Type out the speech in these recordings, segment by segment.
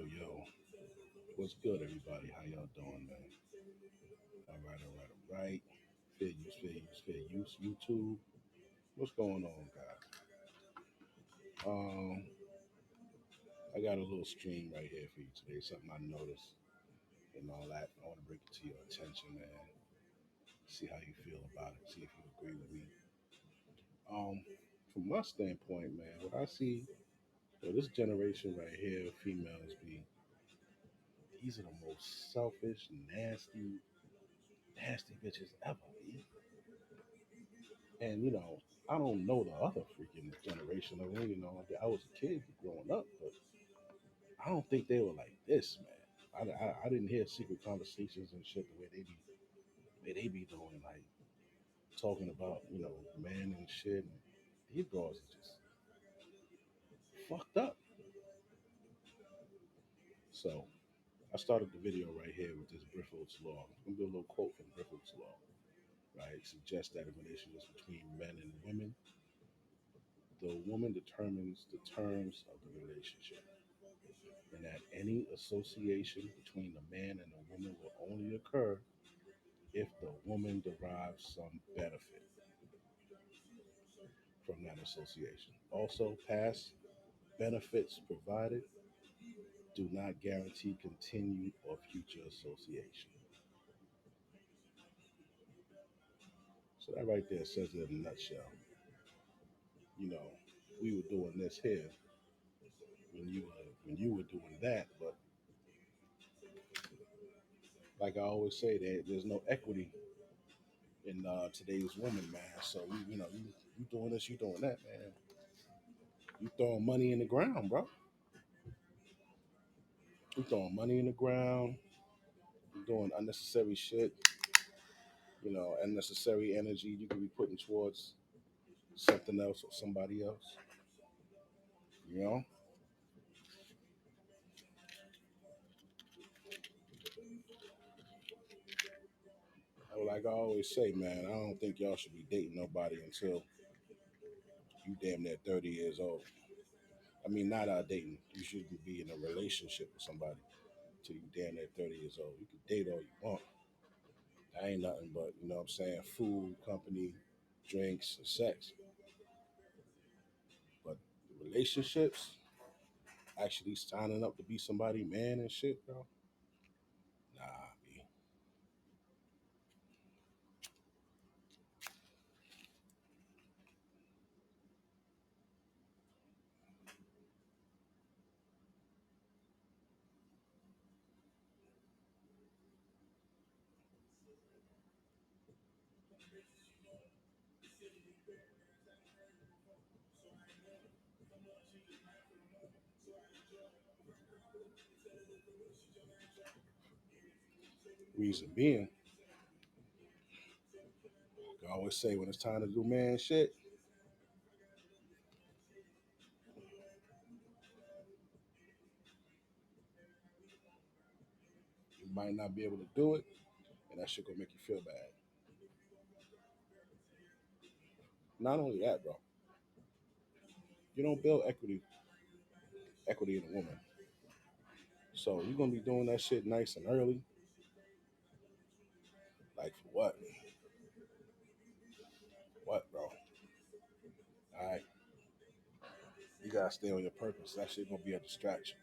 Yo. What's good, everybody? How y'all doing, man? All right. Fair use, YouTube. What's going on, guys? Um, I got a little stream right here for you today. Something I noticed and all that. I want to bring it to your attention, man. See how you feel about it. See if you agree with me. Um, from my standpoint, man, what I see, this generation right here, females be these are the most selfish, nasty bitches ever. B. And I don't know the other freaking generation of them. I was a kid growing up, but I don't think they were like this, man. I didn't hear secret conversations and shit the way they be doing, like talking about men and shit. And these girls are just fucked up. So I started the video right here with this Briffords law. I'm gonna do a little quote from Briffords law. Right, it suggests that in relationships between men and women, the woman determines the terms of the relationship, and that any association between the man and the woman will only occur if the woman derives some benefit from that association. Also, past benefits provided do not guarantee continued or future association. So that right there says it in a nutshell. You know, we were doing this here when you were doing that, but like I always say, there's no equity in today's woman, man. So you doing this, you doing that, man. You throwing money in the ground, bro. You throwing money in the ground. You doing unnecessary shit. Unnecessary energy you could be putting towards something else or somebody else. You know, like I always say, man, I don't think y'all should be dating nobody until you damn near 30 years old. I mean, not dating. You shouldn't be in a relationship with somebody till you damn near 30 years old. You can date all you want. That ain't nothing but, what I'm saying, food, company, drinks, and sex. But relationships, actually signing up to be somebody, man and shit, bro. Nah, B. Reason being, I always say when it's time to do man shit, you might not be able to do it, and that shit gonna make you feel bad. Not only that, bro, you don't build equity in a woman. So you're gonna be doing that shit nice and early, like for what? What, bro? All right, you gotta stay on your purpose. That shit gonna be a distraction.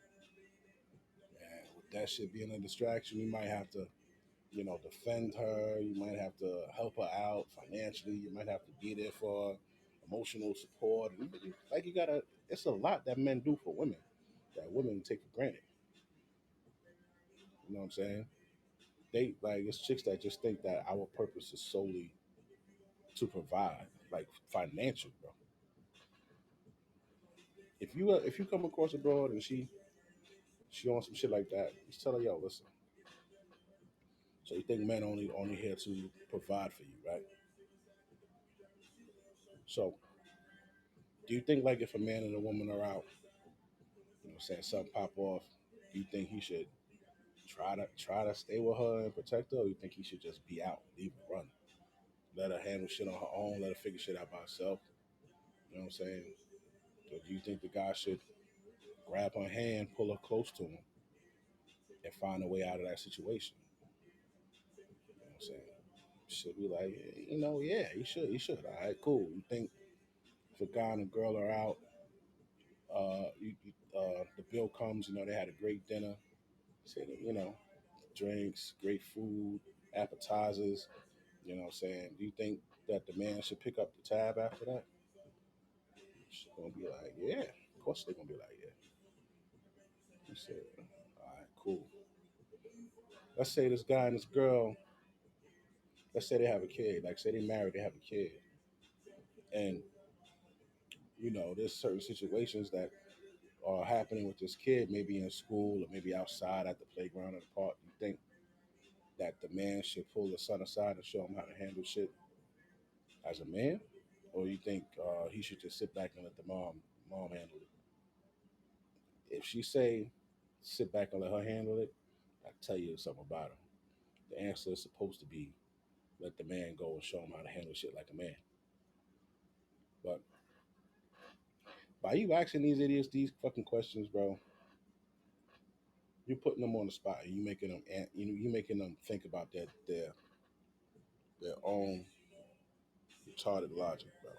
And with that shit being a distraction, you might have to, defend her. You might have to help her out financially. You might have to be there for her, emotional support. Like you gotta. It's a lot that men do for women that women take for granted. You know what I'm saying? They like it's chicks that just think that our purpose is solely to provide, like financial, bro. If you come across a broad and she on some shit like that, just tell her, yo, listen. So you think men only here to provide for you, right? So do you think like if a man and a woman are out, saying something pop off, do you think he should try to stay with her and protect her, or you think he should just be out, leave her run, let her handle shit on her own, let her figure shit out by herself? You know what I'm saying? So do you think the guy should grab her hand, pull her close to him, and find a way out of that situation. You know what I'm saying? Should be like, yeah, you should. You should. All right, cool. You think if a guy and a girl are out, the bill comes, they had a great dinner, say that, drinks, great food, appetizers, what I'm saying? Do you think that the man should pick up the tab after that? She's gonna be like, yeah. Of course they're gonna be like, yeah. You said, all right, cool. Let's say this guy and this girl, let's say they have a kid, like say they married, they have a kid, and there's certain situations that are happening with this kid, maybe in school or maybe outside at the playground or the park. You think that the man should pull the son aside and show him how to handle shit as a man, or you think he should just sit back and let the mom handle it? If she say sit back and let her handle it, I tell you something about her. The answer is supposed to be let the man go and show him how to handle shit like a man. But by you asking these idiots these fucking questions, bro, you're putting them on the spot. And you making them, you making them think about their own retarded logic, bro.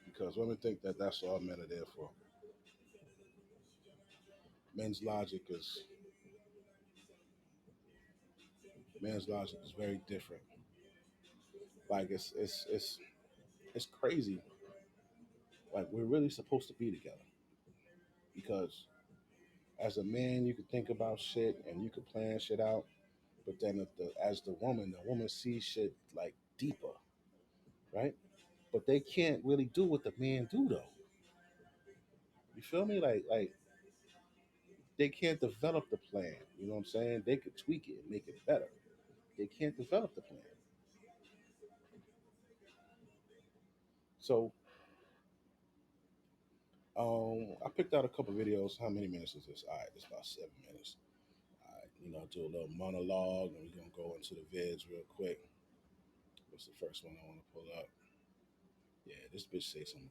Because women think that that's all men are there for. Men's logic is men's logic is very different. Like it's crazy. Like we're really supposed to be together because as a man you could think about shit and you could plan shit out, but then if as the woman sees shit like deeper, right? But they can't really do what the man do though. You feel me? Like they can't develop the plan. You know what I'm saying? They could tweak it and make it better. They can't develop the plan. So I picked out a couple videos. How many minutes is this? All right, it's about 7 minutes. All right, do a little monologue, and we're gonna go into the vids real quick. What's the first one I want to pull up? Yeah, this bitch say some.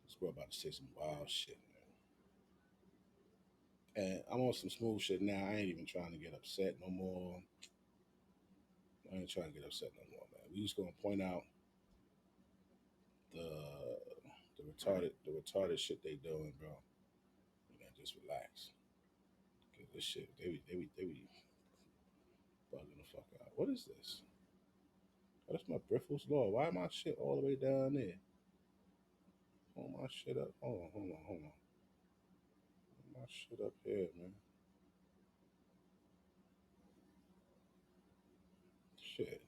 This girl about to say some wild shit, man. And I'm on some smooth shit now. I ain't even trying to get upset no more. I ain't trying to get upset no more, man. We just gonna point out the the retarded shit they doing, bro. Just relax. Cause this shit, they be bugging the fuck out. What is this? Oh, that's my Briffles Law. Why my shit all the way down there? Hold my shit up. Hold on. Hold my shit up here, man. Shit.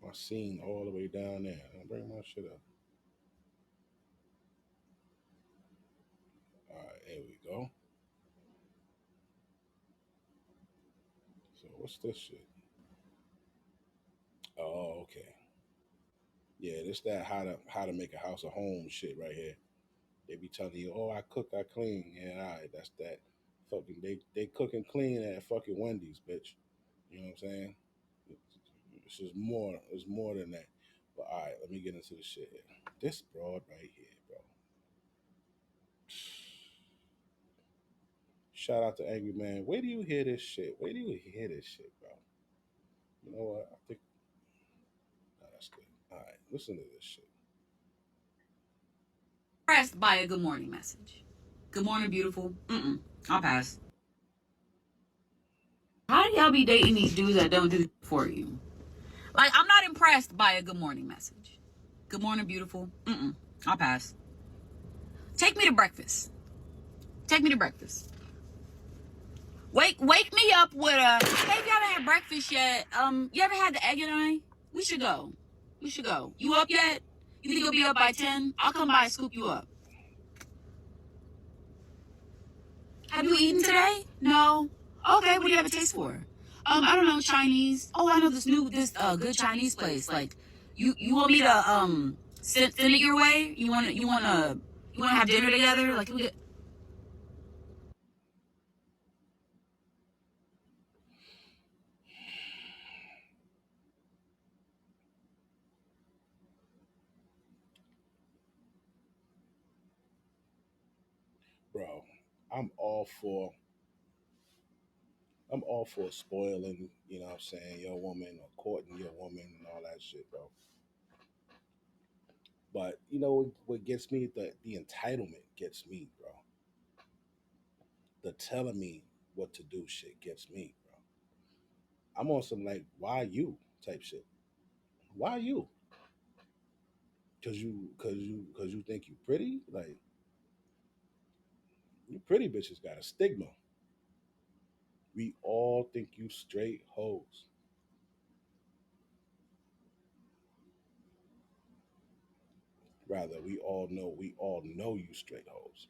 My scene all the way down there. I'll bring my shit up. Alright, here we go. So what's this shit? Oh, okay. Yeah, this that how to make a house a home shit right here. They be telling you, oh, I cook, I clean. Yeah, all right, that's that. Fucking they cook and clean at fucking Wendy's, bitch. You know what I'm saying? It's just more. It's more than that. But all right, let me get into the shit here. This broad right here, bro. Shout out to Angry Man. Where do you hear this shit? Where do you hear this shit, bro? You know what? I think that's good. All right, listen to this shit. Impressed by a good morning message. Good morning, beautiful. I'll pass. How do y'all be dating these dudes that don't do for you? Like, I'm not impressed by a good morning message. Good morning, beautiful. I'll pass. Take me to breakfast. Take me to breakfast. Wake me up with a hey, if you haven't had breakfast yet, you ever had the egg and I? We should go. We should go. You up yet? You think you'll be up by 10? I'll come by and scoop you up. Have you eaten today? No. Okay, what do you have a taste for? I don't know, Chinese. Oh, I know this good Chinese place. Like, you want me to send it your way? You wanna have dinner together? Like, we get. bro, I'm all for I'm all for spoiling, you know what I'm saying, your woman or courting your woman and all that shit, bro. But you know what gets me? The entitlement gets me, bro. The telling me what to do shit gets me, bro. I'm on some like, why you type shit. Why you? Cause you think you pretty? Like, you pretty bitches got a stigma. We all think you straight hoes. Rather, we all know you straight hoes.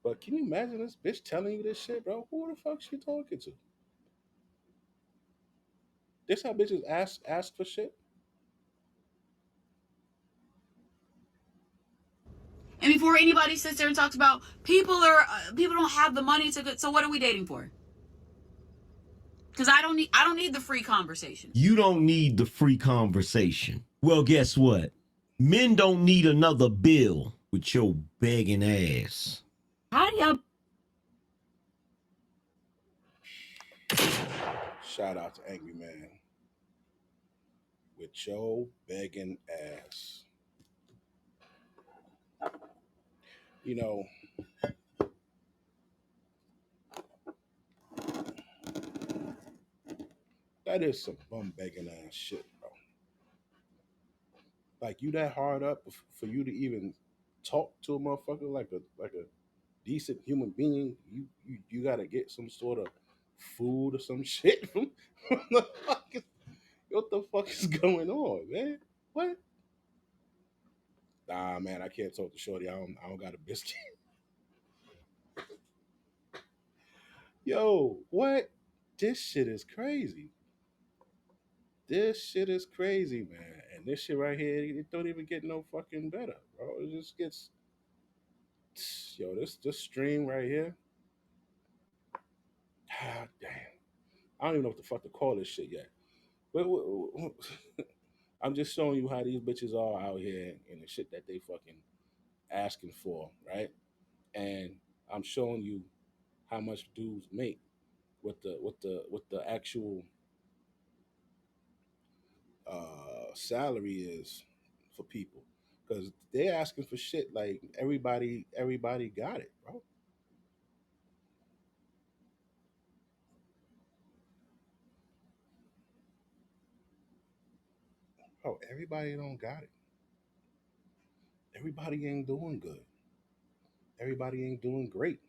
But can you imagine this bitch telling you this shit, bro? Who the fuck she talking to? This how bitches ask for shit. And before anybody sits there and talks about people don't have the money to go, so what are we dating for? Because I don't need the free conversation. You don't need the free conversation. Well, guess what? Men don't need another bill with your begging ass. How do y'all? Shout out to Angry Man with your begging ass. You know, that is some bum begging ass shit, bro. Like you that hard up for you to even talk to a motherfucker like a decent human being. You gotta get some sort of food or some shit from the fucking. What the fuck is going on, man? What? Nah, man, I can't talk to Shorty. I don't got a biscuit. Yo, what? This shit is crazy. This shit is crazy, man. And this shit right here, it don't even get no fucking better, bro. It just gets, yo, this stream right here. God damn. I don't even know what the fuck to call this shit yet. But I'm just showing you how these bitches are out here and the shit that they fucking asking for, right? And I'm showing you how much dudes make with the actual salary is for people because they're asking for shit like everybody got it, bro. Bro, everybody don't got it. Everybody ain't doing good. Everybody ain't doing great.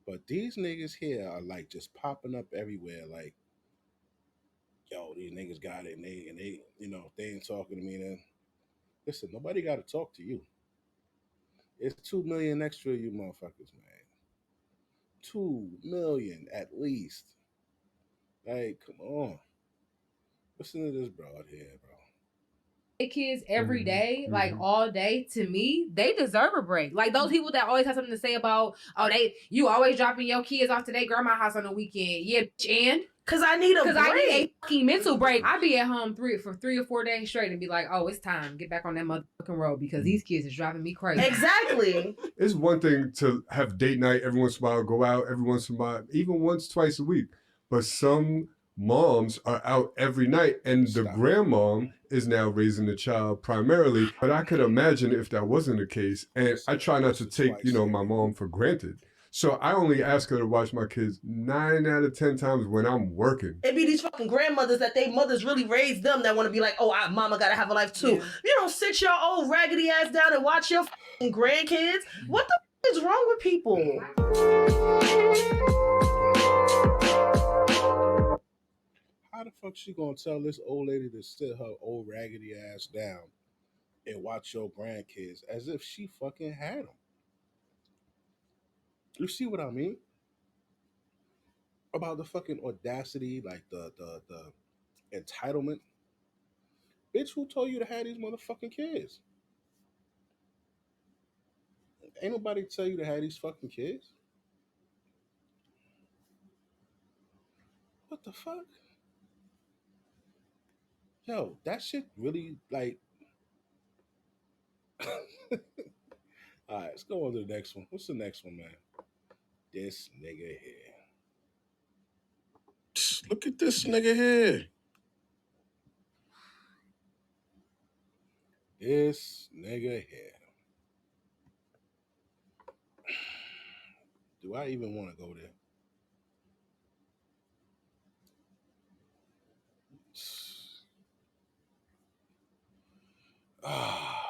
But these niggas here are like just popping up everywhere. Like, yo, these niggas got it, and they, if they ain't talking to me, then listen, nobody got to talk to you. It's 2 million extra, you motherfuckers, man. 2 million at least. Like, come on. Listen to this broad here, bro. Kids every day, like all day, to me, they deserve a break. Like those people that always have something to say about, oh, you always dropping your kids off to their grandma's house on the weekend. Yeah, and Cause I need a break. I need a fucking mental break. I be at home for 3 or 4 days straight and be like, oh, it's time. Get back on that motherfucking road because these kids is driving me crazy. Exactly. It's one thing to have date night every once in a while, go out every once in a while, even once, twice a week. But some moms are out every night, and the grandmom is now raising the child primarily. But I could imagine if that wasn't the case, and I try not to take, my mom for granted. So I only ask her to watch my kids 9 out of 10 times when I'm working. It be these fucking grandmothers that they mothers really raised them that want to be like, oh, mama gotta have a life too. Yeah. You don't sit your old raggedy ass down and watch your fucking grandkids. What the is wrong with people? How the fuck she gonna tell this old lady to sit her old raggedy ass down and watch your grandkids as if she fucking had them? You see what I mean? About the fucking audacity, like the entitlement. Bitch, who told you to have these motherfucking kids? Ain't nobody tell you to have these fucking kids. What the fuck? Yo, that shit really like All right, let's go on to the next one. What's the next one, man? This nigga here. Look at this nigga here. This nigga here. Do I even want to go there? Ah.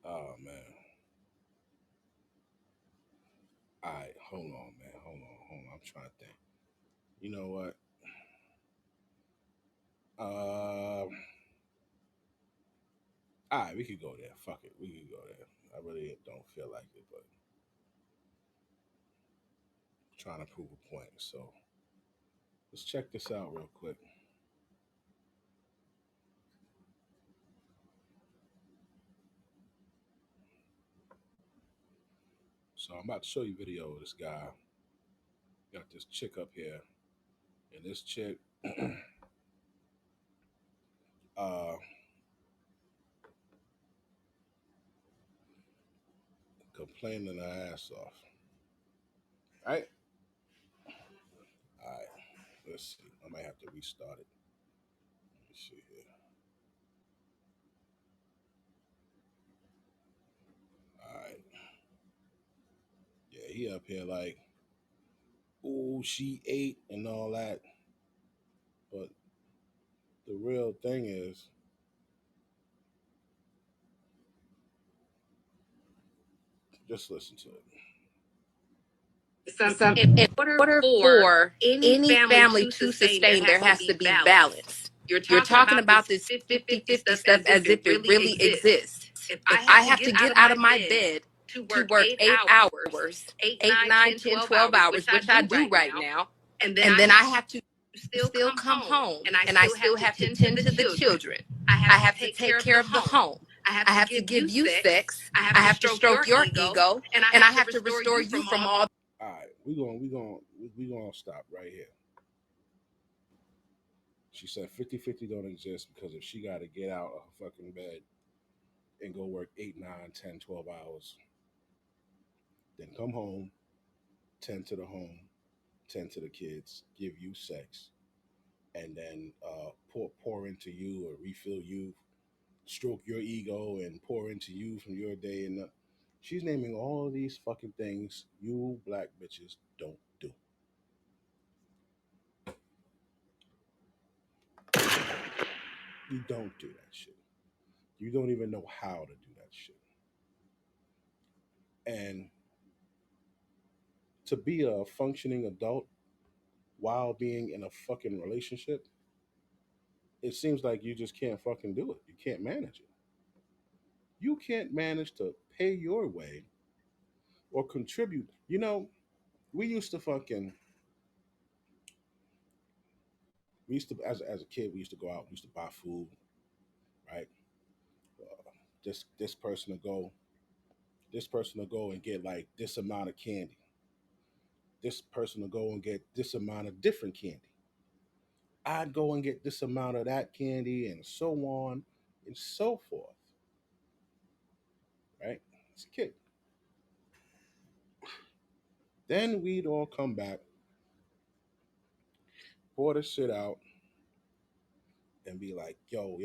Oh man. All right, hold on, man. Hold on. I'm trying to think. You know what? All right, we could go there. Fuck it, we could go there. I really don't feel like it, but I'm trying to prove a point. So let's check this out real quick. So I'm about to show you a video of this guy. Got this chick up here, and this chick, uh, complaining her ass off. Right? All right. Let's see. I might have to restart it. Let me see here. All right. Yeah, he up here like, ooh, she ate and all that. But the real thing is, just listen to it. In order for any family to sustain, there has to be balance. You're talking about this 50-50 stuff as if it really exists. If I have to get out of my bed to work 8 hours, 8, 9, 10, 12 hours, which I do right now, and then I have to still come home and I still have to tend to the children. I have to take care of the home. I have to give you sex. I have to stroke your ego, and I have to restore you from all. All right, we gonna stop right here. She said 50-50 don't exist because if she got to get out of her fucking bed and go work 8, 9, 10, 12 hours, then come home, tend to the home, tend to the kids, give you sex, and then pour into you or refill you, stroke your ego and pour into you from your day. And she's naming all of these fucking things you black bitches don't do. You don't do that shit. You don't even know how to do that shit. And to be a functioning adult while being in a fucking relationship, it seems like you just can't fucking do it. You can't manage it. You can't manage to pay your way or contribute. You know, we used to fucking, we used to, as a kid, we used to go out, we used to buy food, right? This person to go, this person to go and get like this amount of candy. This person to go and get this amount of different candy. I'd go and get this amount of that candy and so on and so forth, right? As a kid. Then we'd all come back, pour the shit out, and be like, yo,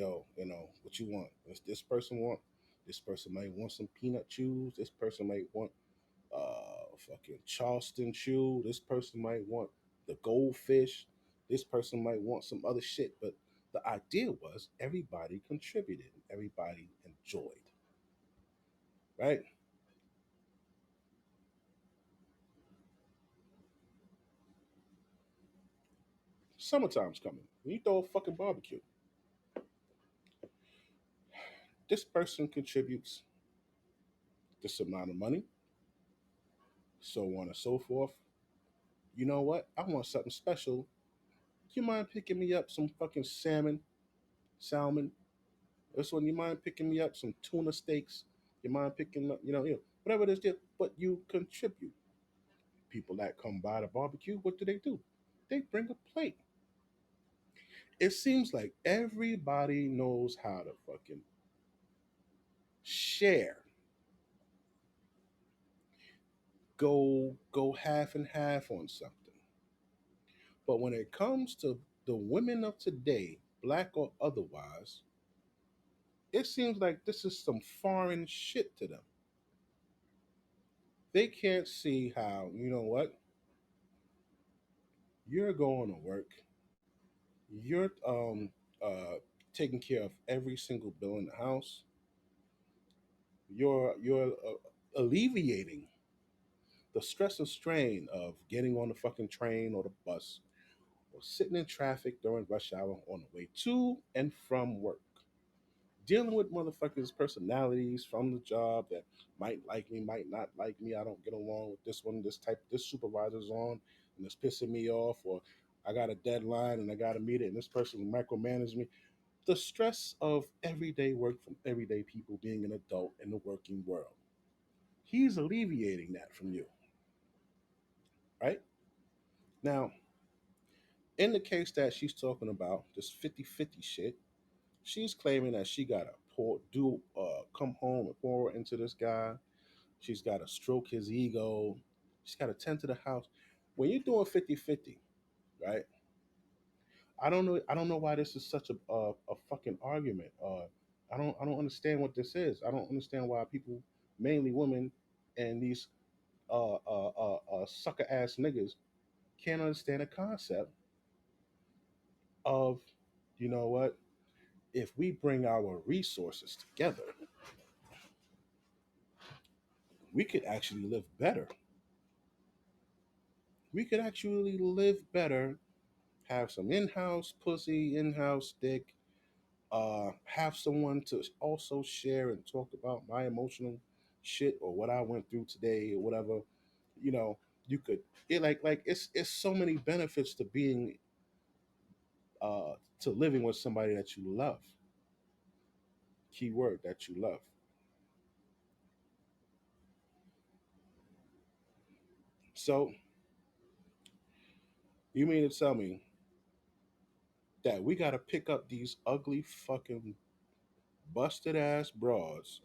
what you want? What's this person want? This person might want some peanut chews. This person might want fucking Charleston chew. This person might want the goldfish. This person might want some other shit. But the idea was everybody contributed, everybody enjoyed. Right? Summertime's coming. You throw a fucking barbecue. This person contributes this amount of money, so on and so forth. You know what? I want something special. You mind picking me up some fucking salmon? This one, you mind picking me up some tuna steaks? You mind picking up, whatever it is, but you contribute. People that come by the barbecue, what do? They bring a plate. It seems like everybody knows how to fucking share, go half and half on something. But when it comes to the women of today, black or otherwise, it seems like this is some foreign shit to them. They can't see how, you know what, you're going to work, you're taking care of every single bill in the house, you're alleviating the stress and strain of getting on the fucking train or the bus or sitting in traffic during rush hour on the way to and from work, dealing with motherfuckers' personalities from the job that might like me, might not like me. I don't get along with this one, this supervisor's on, and it's pissing me off, or I got a deadline and I got to meet it, and this person micromanage me. The stress of everyday work from everyday people being an adult in the working world. He's alleviating that from you, right? Now, in the case that she's talking about, this 50-50 shit, she's claiming that she got to come home and pour into this guy. She's got to stroke his ego. She's got to tend to the house. When you're doing 50-50, right? I don't know why this is such a fucking argument. I don't understand what this is. I don't understand why people, mainly women, and these sucker ass niggas can't understand the concept of, you know what? If we bring our resources together, we could actually live better. We could actually live better, have some in-house pussy, in-house dick, have someone to also share and talk about my emotional shit or what I went through today or whatever. You know, you could it's so many benefits to being to living with somebody that you love. Keyword, that you love. So you mean to tell me that we gotta pick up these ugly fucking busted ass broads,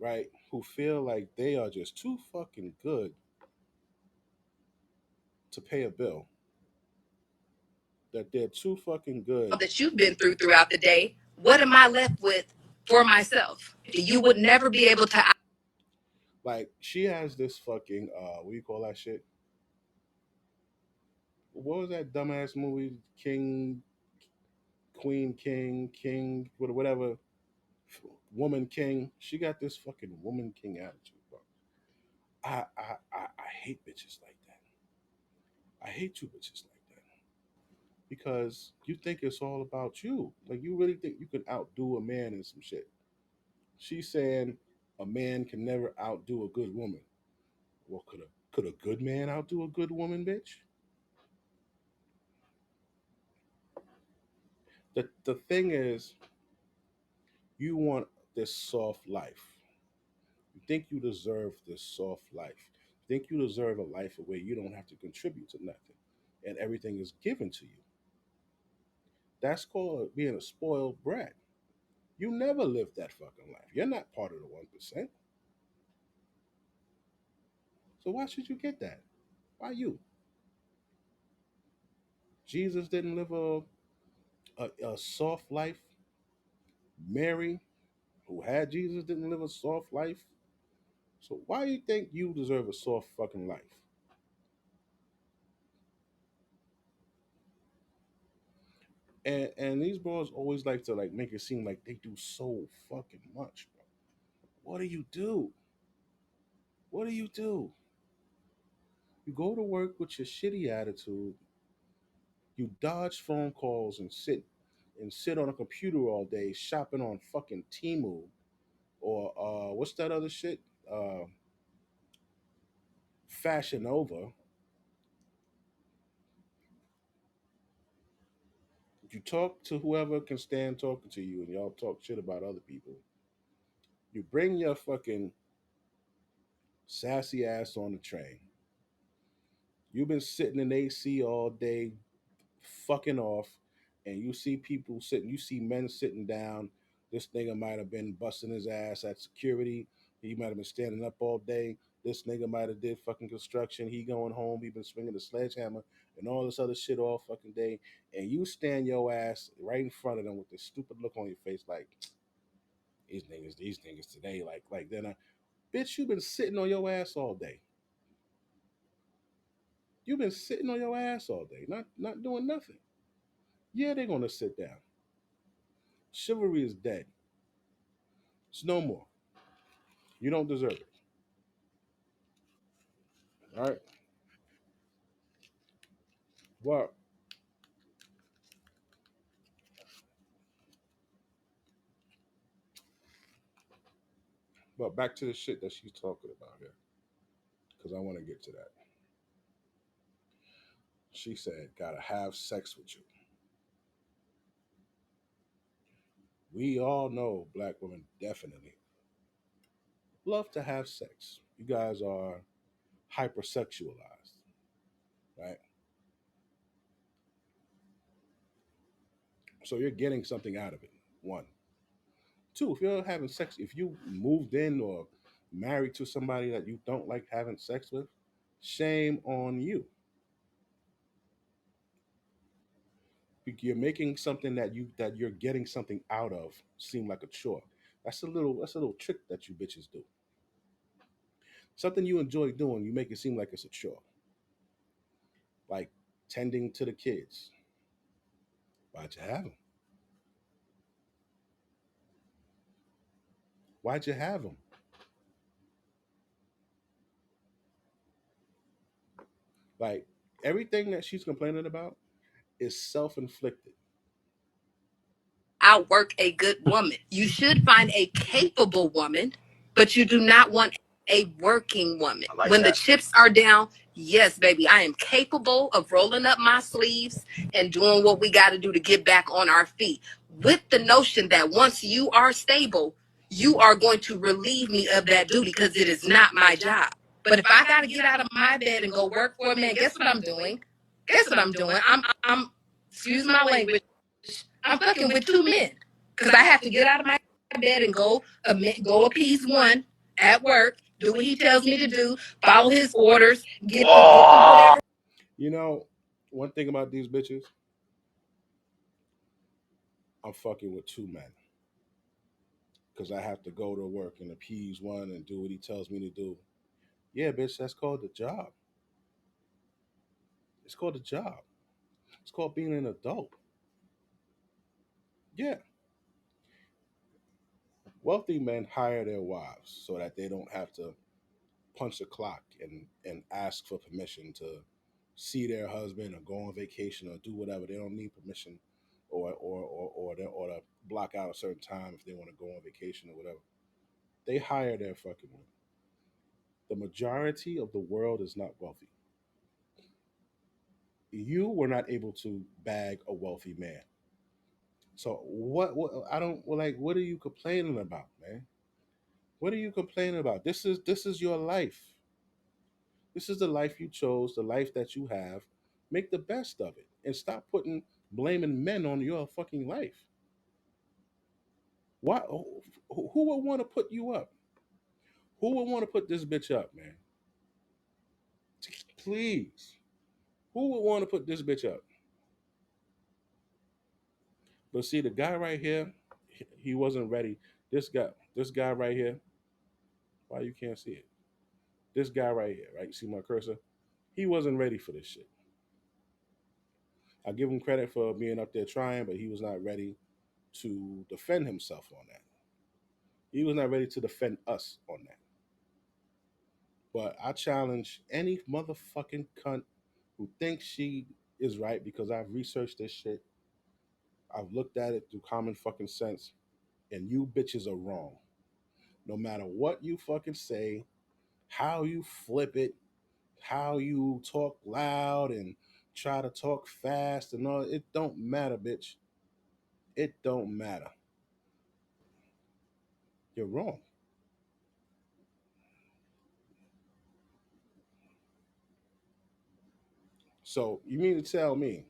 right? Who feel like they are just too fucking good to pay a bill, that they're too fucking good. that you've been through throughout the day, what am I left with for myself? You would never be able to. Like she has this fucking what do you call that shit? What was that dumbass movie? King, Queen, King, whatever, Woman King. She got this fucking Woman King attitude, bro. I hate bitches like that. I hate you bitches like that because you think it's all about you. Like you really think you can outdo a man in some shit. She's saying a man can never outdo a good woman. Well, could a good man outdo a good woman, bitch? The thing is, you want this soft life. You think you deserve this soft life. You think you deserve a life where you don't have to contribute to nothing, and everything is given to you. That's called being a spoiled brat. You never lived that fucking life. You're not part of the 1%. So why should you get that? Why you? Jesus didn't live a soft life. Mary, who had Jesus, didn't live a soft life. So why you think you deserve a soft fucking life? And these bros always like to like make it seem like they do so fucking much, bro. What do you do? What do you do? You go to work with your shitty attitude. You dodge phone calls and sit on a computer all day shopping on fucking Timu or what's that other shit? Uh, Fashion Nova. You talk to whoever can stand talking to you, and y'all talk shit about other people. You bring your fucking sassy ass on the train. You've been sitting in AC all day, fucking off, and you see people sitting. You see men sitting down, This nigga might have been busting his ass at security. He might have been standing up all day. This nigga might have did fucking construction. He going home. He been swinging the sledgehammer and all this other shit all fucking day. And you stand your ass right in front of them with this stupid look on your face, like these niggas today, like then, bitch, you been sitting on your ass all day. You've been sitting on your ass all day, not doing nothing. Yeah, they're gonna sit down. Chivalry is dead. It's no more. You don't deserve it. All right. But back to the shit that she's talking about here, because I want to get to that. She said, "Gotta have sex with you." We all know black women definitely love to have sex. You guys are hypersexualized, right? So you're getting something out of it. One. Two, if you're having sex, if you moved in or married to somebody that you don't like having sex with, shame on you. You're making something that you're getting something out of seem like a chore. That's a little trick that you bitches do. Something you enjoy doing, you make it seem like it's a chore. Like tending to the kids. Why'd you have them? Why'd you have them? Like everything that she's complaining about is self-inflicted. Outwork a good woman. You should find a capable woman, but you do not want a working woman. I like When the that. chips are down, yes, baby, I am capable of rolling up my sleeves and doing what we got to do to get back on our feet. With the notion that once you are stable, you are going to relieve me of that duty because it is not my job. But if I got to get out of my bed and go work for a man, guess what I'm doing? Guess what I'm doing? I'm excuse my language, I'm fucking with two men because I have to get out of my bed and go appease one at work, do what he tells me to do, follow his orders, get the whatever. You know, one thing about these bitches, I'm fucking with two men because I have to go to work and appease one and do what he tells me to do. Yeah, bitch, that's called the job. It's called a job. It's called being an adult. Yeah. Wealthy men hire their wives so that they don't have to punch a clock and ask for permission to see their husband or go on vacation or do whatever. They don't need permission or to block out a certain time if they want to go on vacation or whatever. They hire their fucking women. The majority of the world is not wealthy. You were not able to bag a wealthy man. So what I don't well, like what are you complaining about, man? What are you complaining about? This is your life. This is the life you chose, the life that you have. Make the best of it and stop putting blaming men on your fucking life. Why who would want to put you up? Who would want to put this bitch up, man? Please. Who would want to put this bitch up? But see, the guy right here, he wasn't ready. This guy right here, why you can't see it? This guy right here, right? You see my cursor? He wasn't ready for this shit. I give him credit for being up there trying, but he was not ready to defend himself on that. He was not ready to defend us on that. But I challenge any motherfucking cunt who thinks she is right because I've researched this shit. I've looked at it through common fucking sense, and you bitches are wrong. No matter what you fucking say, how you flip it, how you talk loud and try to talk fast and all, it don't matter, bitch. It don't matter. You're wrong. So you mean to tell me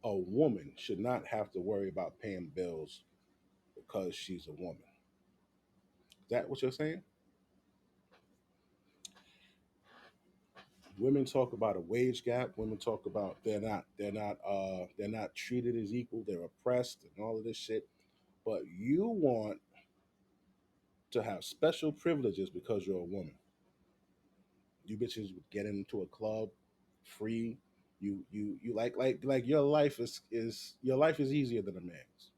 A woman should not have to worry about paying bills because she's a woman. Is that what you're saying? Women talk about a wage gap. Women talk about they're not treated as equal. They're oppressed and all of this shit. But you want to have special privileges because you're a woman. You bitches would get into a club free. You like your life is your life is easier than a man's.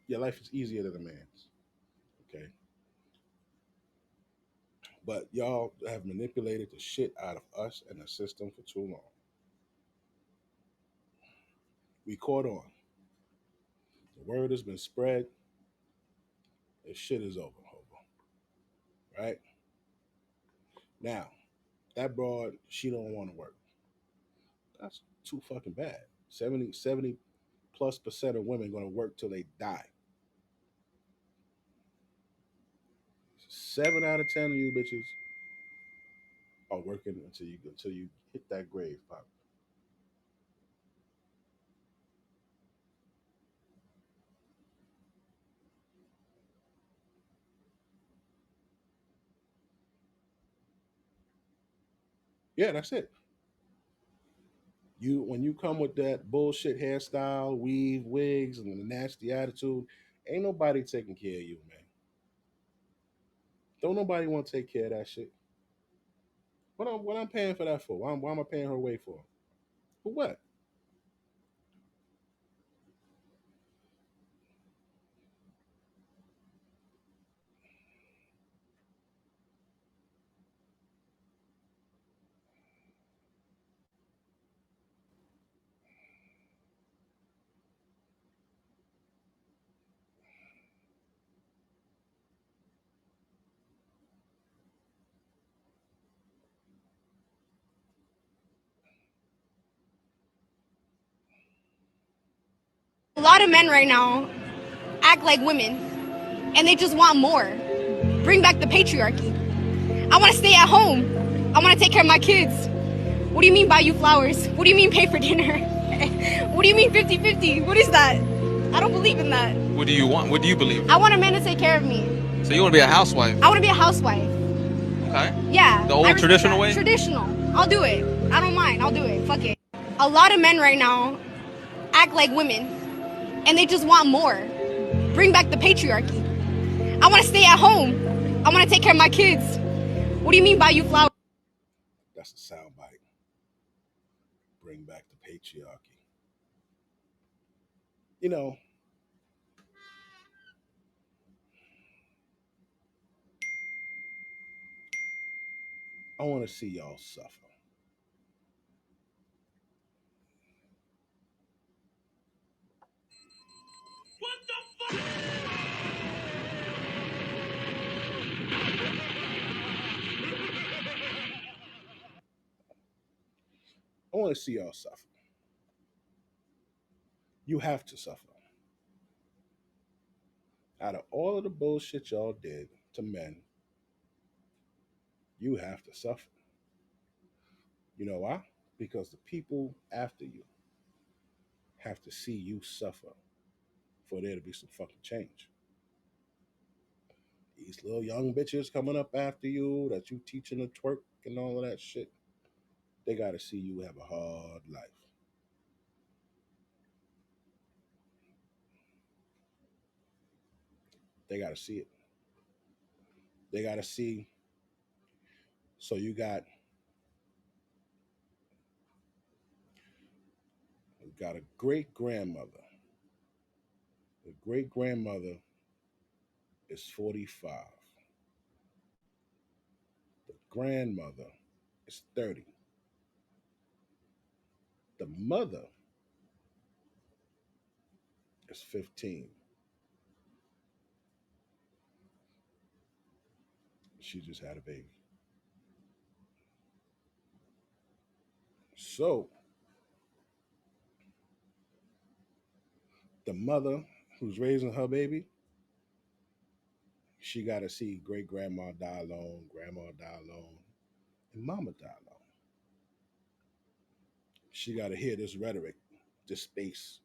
Your life is easier than a man's. Okay. But y'all have manipulated the shit out of us and the system for too long. We caught on. The word has been spread. This shit is over, Hobo. Right? Now, that broad, she don't want to work. That's too fucking bad. 70 plus percent of women gonna work till they die. 7 out of 10 of you bitches are working until you hit that grave pop. Yeah, that's it. You when you come with that bullshit hairstyle, weave, wigs, and the nasty attitude, ain't nobody taking care of you, man. Don't nobody want to take care of that shit. What I'm paying for that for? Why am I paying her way for? For what? A lot of men right now act like women and they just want more. Bring back the patriarchy. I want to stay at home. I want to take care of my kids. What do you mean buy you flowers? What do you mean pay for dinner? What do you mean 50-50? What is that? I don't believe in that. What do you want? What do you believe? I want a man to take care of me. So you want to be a housewife? I want to be a housewife. Okay. Yeah. The old traditional way? Traditional. I'll do it. I don't mind. I'll do it. Fuck it. A lot of men right now act like women and they just want more. Bring back the patriarchy. I want to stay at home. I want to take care of my kids. What do you mean buy you flowers? That's a soundbite. Bring back the patriarchy. You know, I want to see y'all suffer. I want to see y'all suffer. You have to suffer. Out of all of the bullshit y'all did to men, you have to suffer. You know why? Because the people after you have to see you suffer for there to be some fucking change. These little young bitches coming up after you that you teaching to twerk and all of that shit, they got to see you have a hard life. They got to see it. They got to see. So you got a great grandmother. The great grandmother is 45. The grandmother is 30. The mother is 15. She just had a baby. So the mother who's raising her baby, she got to see great grandma die alone, grandma die alone, And mama died alone. She got to hear this rhetoric, this space.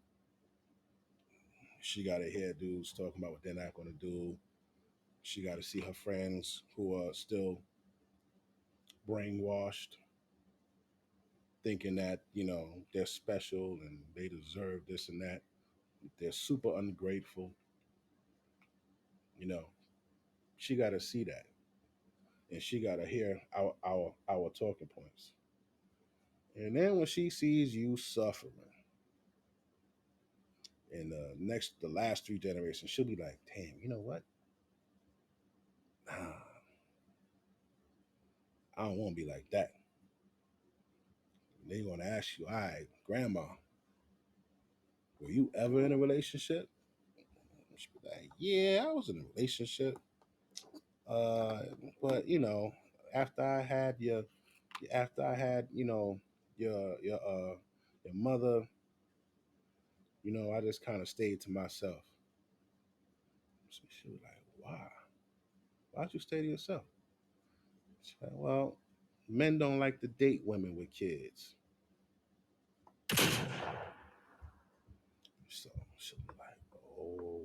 She got to hear dudes talking about what they're not going to do. She got to see her friends who are still brainwashed, thinking that, they're special and they deserve this and that. They're super ungrateful. You know, she got to see that, and she got to hear our talking points. And then when she sees you suffering, in the last three generations, she'll be like, "Damn, you know what? Nah, I don't want to be like that." And they're gonna ask you, "All right, grandma, were you ever in a relationship?" She'll be like, "Yeah, I was in a relationship, uh, but after I had your, after I had, your mother, I just kind of stayed to myself." So she was like, "Why? Why'd you stay to yourself?" She's like, "Well, men don't like to date women with kids." So she'll be like, "Oh,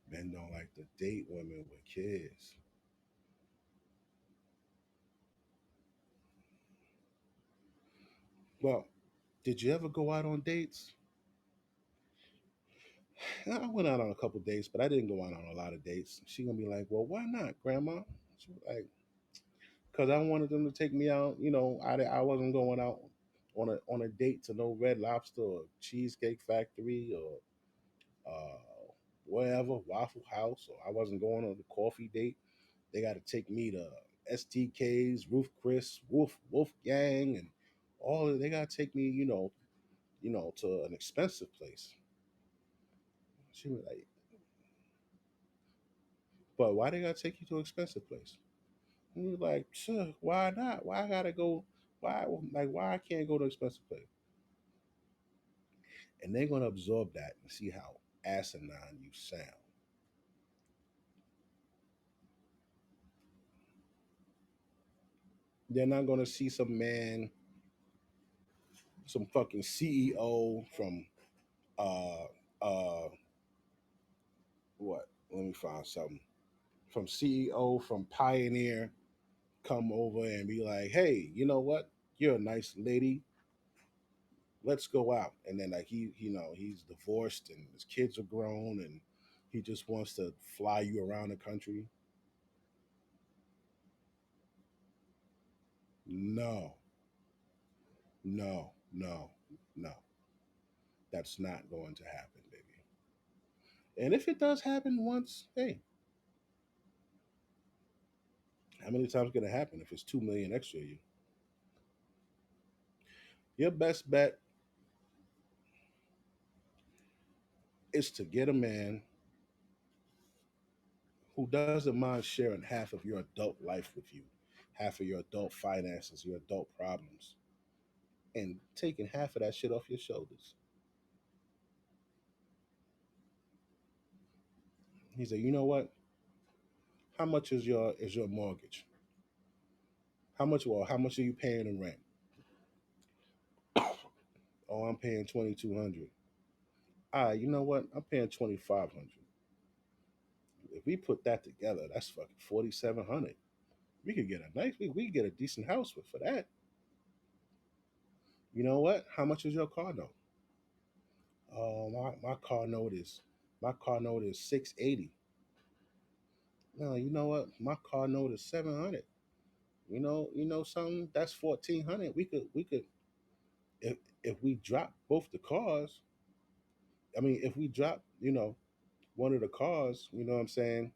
men don't like to date women with kids." Well, did you ever go out on dates? I went out on a couple dates, but I didn't go out on a lot of dates. She gonna be like, "Well, why not, Grandma?" She was like, "Cause I wanted them to take me out. I wasn't going out on a date to no Red Lobster or Cheesecake Factory or wherever Waffle House, or I wasn't going on a coffee date. They got to take me to STK's, Roof Chris, Wolf Gang, and all. They got to take me, to an expensive place." She was like, "But why they got to take you to an expensive place?" And we was like, "Sure, why not? Why I gotta go? Why I can't go to an expensive place?" And they're gonna absorb that and see how asinine you sound. They're not gonna see some man, some fucking CEO from uh uh what? Let me find something. From CEO from Pioneer come over and be like, "Hey, you know what? You're a nice lady. Let's go out." And then like he's divorced and his kids are grown and he just wants to fly you around the country. No, no, no, no. That's not going to happen, baby. And if it does happen once, hey, how many times is it gonna happen if it's 2 million extra you? Your best bet is to get a man who doesn't mind sharing half of your adult life with you, half of your adult finances, your adult problems, and taking half of that shit off your shoulders. He said, "You know what? How much is your mortgage? How much are you paying in rent?" "Oh, I'm paying 2,200. You know what? I'm paying 2,500. If we put that together, that's fucking 4,700. We could get a nice, we could get a decent house for that. You know what? How much is your car note?" "Oh, my car note is 680. "No, you know what? My car note is 700. Something that's 1,400. We could if we drop both the cars. I mean, if we drop, one of the cars, you know what I'm saying?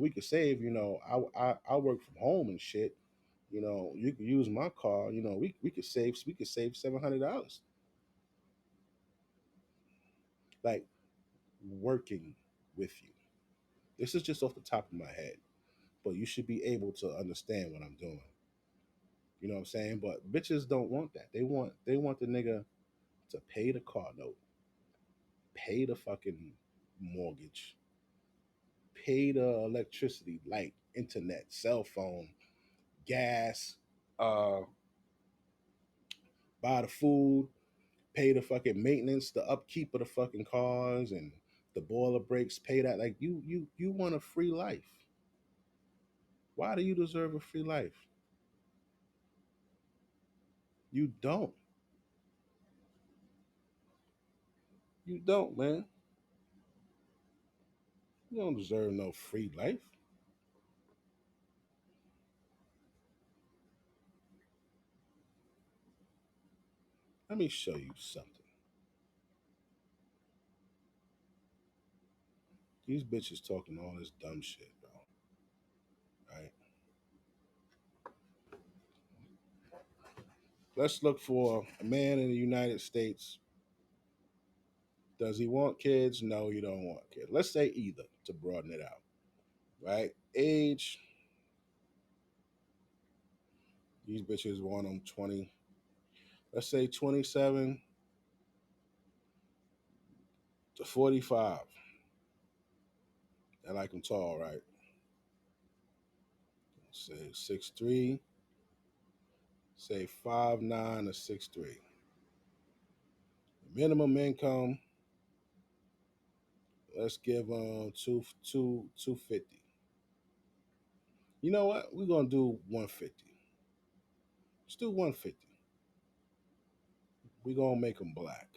We could save. I work from home and shit. You could use my car. We could save $700. Like working with you. This is just off the top of my head, but you should be able to understand what I'm doing. You know what I'm saying? But bitches don't want that. They want the nigga to pay the car note, pay the fucking mortgage, pay the electricity, light, internet, cell phone, gas, uh, buy the food, pay the fucking maintenance, the upkeep of the fucking cars and the boiler breaks, pay that. Like you want a free life. Why do you deserve a free life? You don't. You don't, man. You don't deserve no free life. Let me show you something. These bitches talking all this dumb shit, bro. Right? Let's look for a man in the United States. Does he want kids? No, you don't want kids. Let's say either to broaden it out. Right? Age. These bitches want them 20. Let's say 27 to 45. I like them tall, right? Say 6'3". Say 5'9" or 6'3". Minimum income. Let's give them 250. You know what? We're gonna do 150. Let's do 150. We're gonna make them black.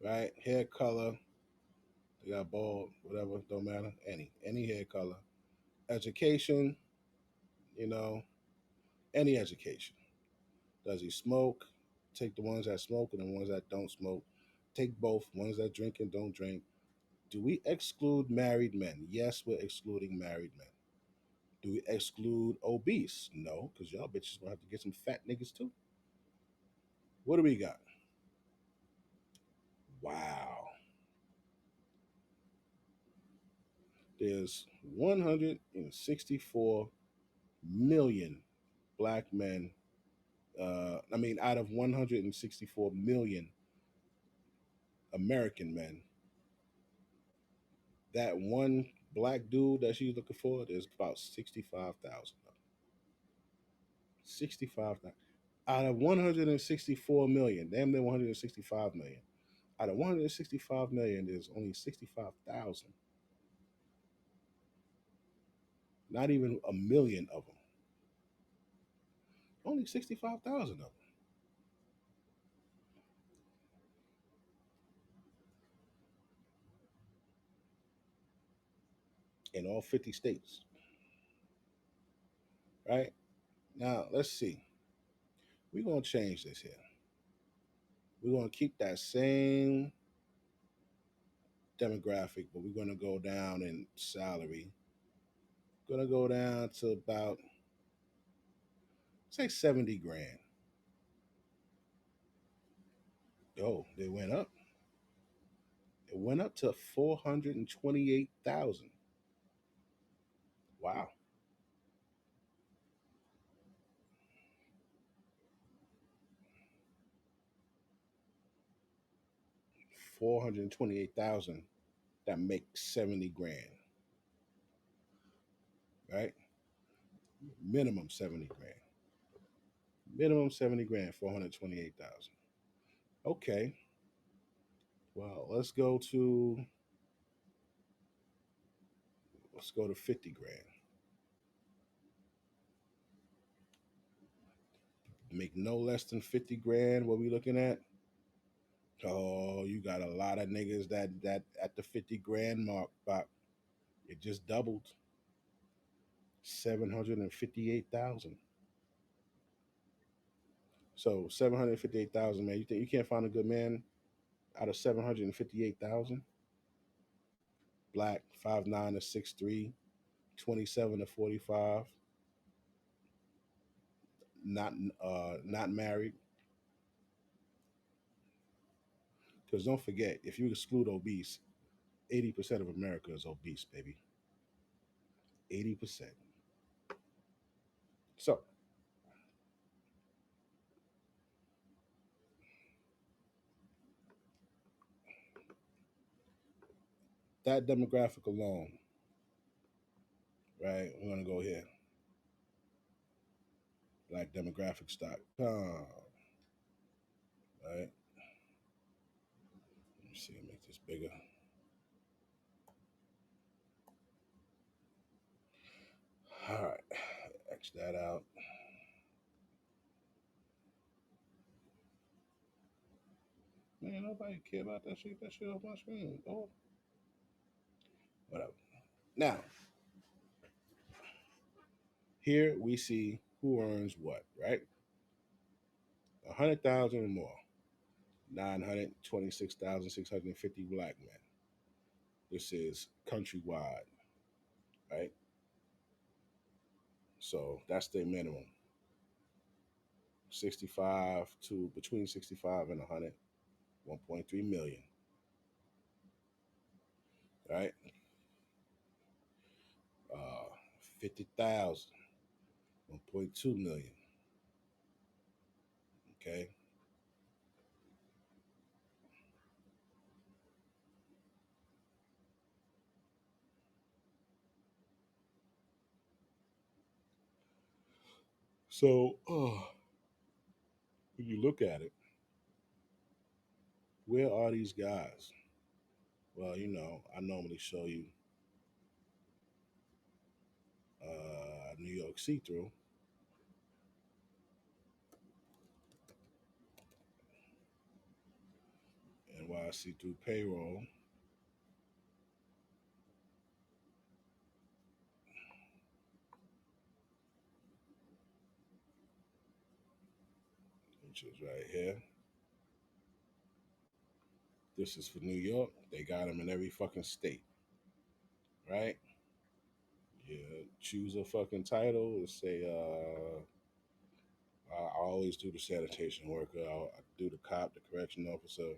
Right? Hair color. They got bald, whatever, don't matter. Any hair color. Education, you know, any education. Does he smoke? Take the ones that smoke and the ones that don't smoke. Take both, ones that drink and don't drink. Do we exclude married men? Yes, we're excluding married men. Do we exclude obese? No, because y'all bitches gonna have to get some fat niggas too. What do we got? Wow. There's 164 million black men. Out of 164 million American men, that one black dude that she's looking for, there's about 65,000. 65,000 out of 164 million, damn near 165 million. Out of 165 million, there's only 65,000. Not even a million of them. Only 65,000 of them. In all 50 states. Right? Now, let's see. We're going to change this here. We're going to keep that same demographic, but we're going to go down in salary. Going to go down to about, say, 70 grand. Oh, they went up. It went up to 428,000. Wow. 428,000 that makes 70 grand. Right? Minimum 70 grand. Minimum 70 grand, 428,000. Okay. Well, let's go to 50 grand. Make no less than 50 grand. What we looking at? Oh, you got a lot of niggas that at the 50 grand mark, but it just doubled. 758,000. So 758,000, man. You think you can't find a good man out of 758,000? Black, 5'9" to 6'3", 27 to 45. Not married. Because don't forget, if you exclude obese, 80% of America is obese, baby. 80%. So that demographic alone, right? We're gonna go here. Blackdemographics.com, right? Let me see, make this bigger. All right, X that out. Man, nobody care about that shit. That shit off my screen. Oh, whatever. Now, here we see who earns what, right? 100,000 or more. 926,650 black men. This is countrywide, right? So that's their minimum. 65 to between 65 and 100, 1.3 million, right? 50,000, 1.2 million, okay? So when you look at it, where are these guys? Well, you know, I normally show you New York see-through. NY see-through payroll. Which is right here. This is for New York. They got them in every fucking state, right? You choose a fucking title and say, I always do the sanitation worker. I do the cop, the correction officer.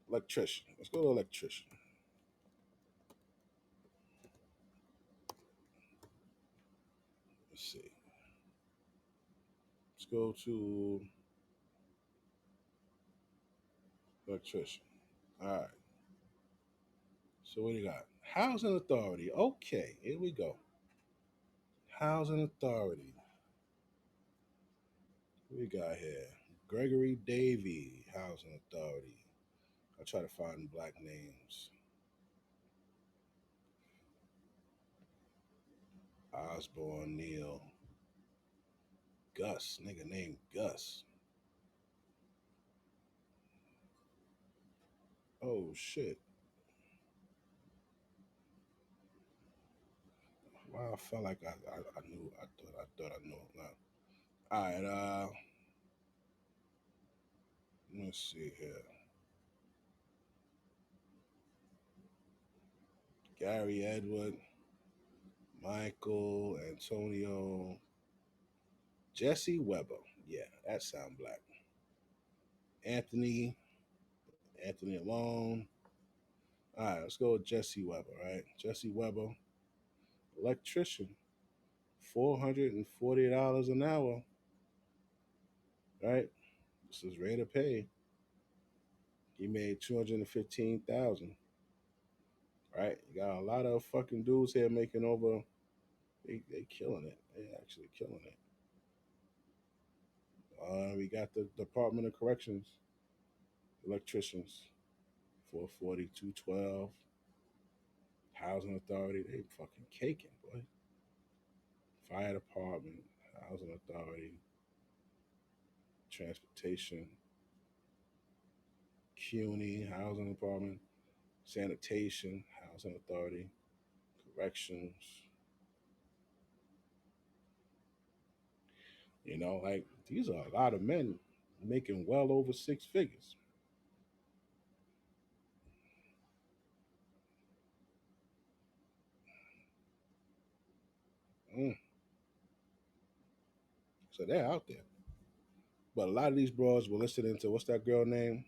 Electrician. Let's go to electrician. Let's see. Let's go to electrician. All right. So what do you got? Housing authority. Okay, here we go. Housing authority. What we got here? Gregory Davy, housing authority. I'll try to find black names. Osborne Neal. Gus, nigga named Gus. Oh shit. Wow, I felt like I knew. I thought I knew. No. All right. Let's see here. Gary Edward, Michael Antonio, Jesse Weber. Yeah, that sound black. Anthony alone. All right, let's go with Jesse Weber. Right, Jesse Weber, electrician, $440 an hour. Right, this is rate of pay. He made 215,000. Right, you got a lot of fucking dudes here making over. They killing it. They actually killing it. We got the Department of Corrections, electricians, 440, 212. Housing Authority, they fucking caking, boy. Fire Department, Housing Authority, Transportation, CUNY, Housing Department, Sanitation, Housing Authority, Corrections. You know, like these are a lot of men making well over six figures. Mm. So they're out there. But a lot of these bros were listening to what's that girl name?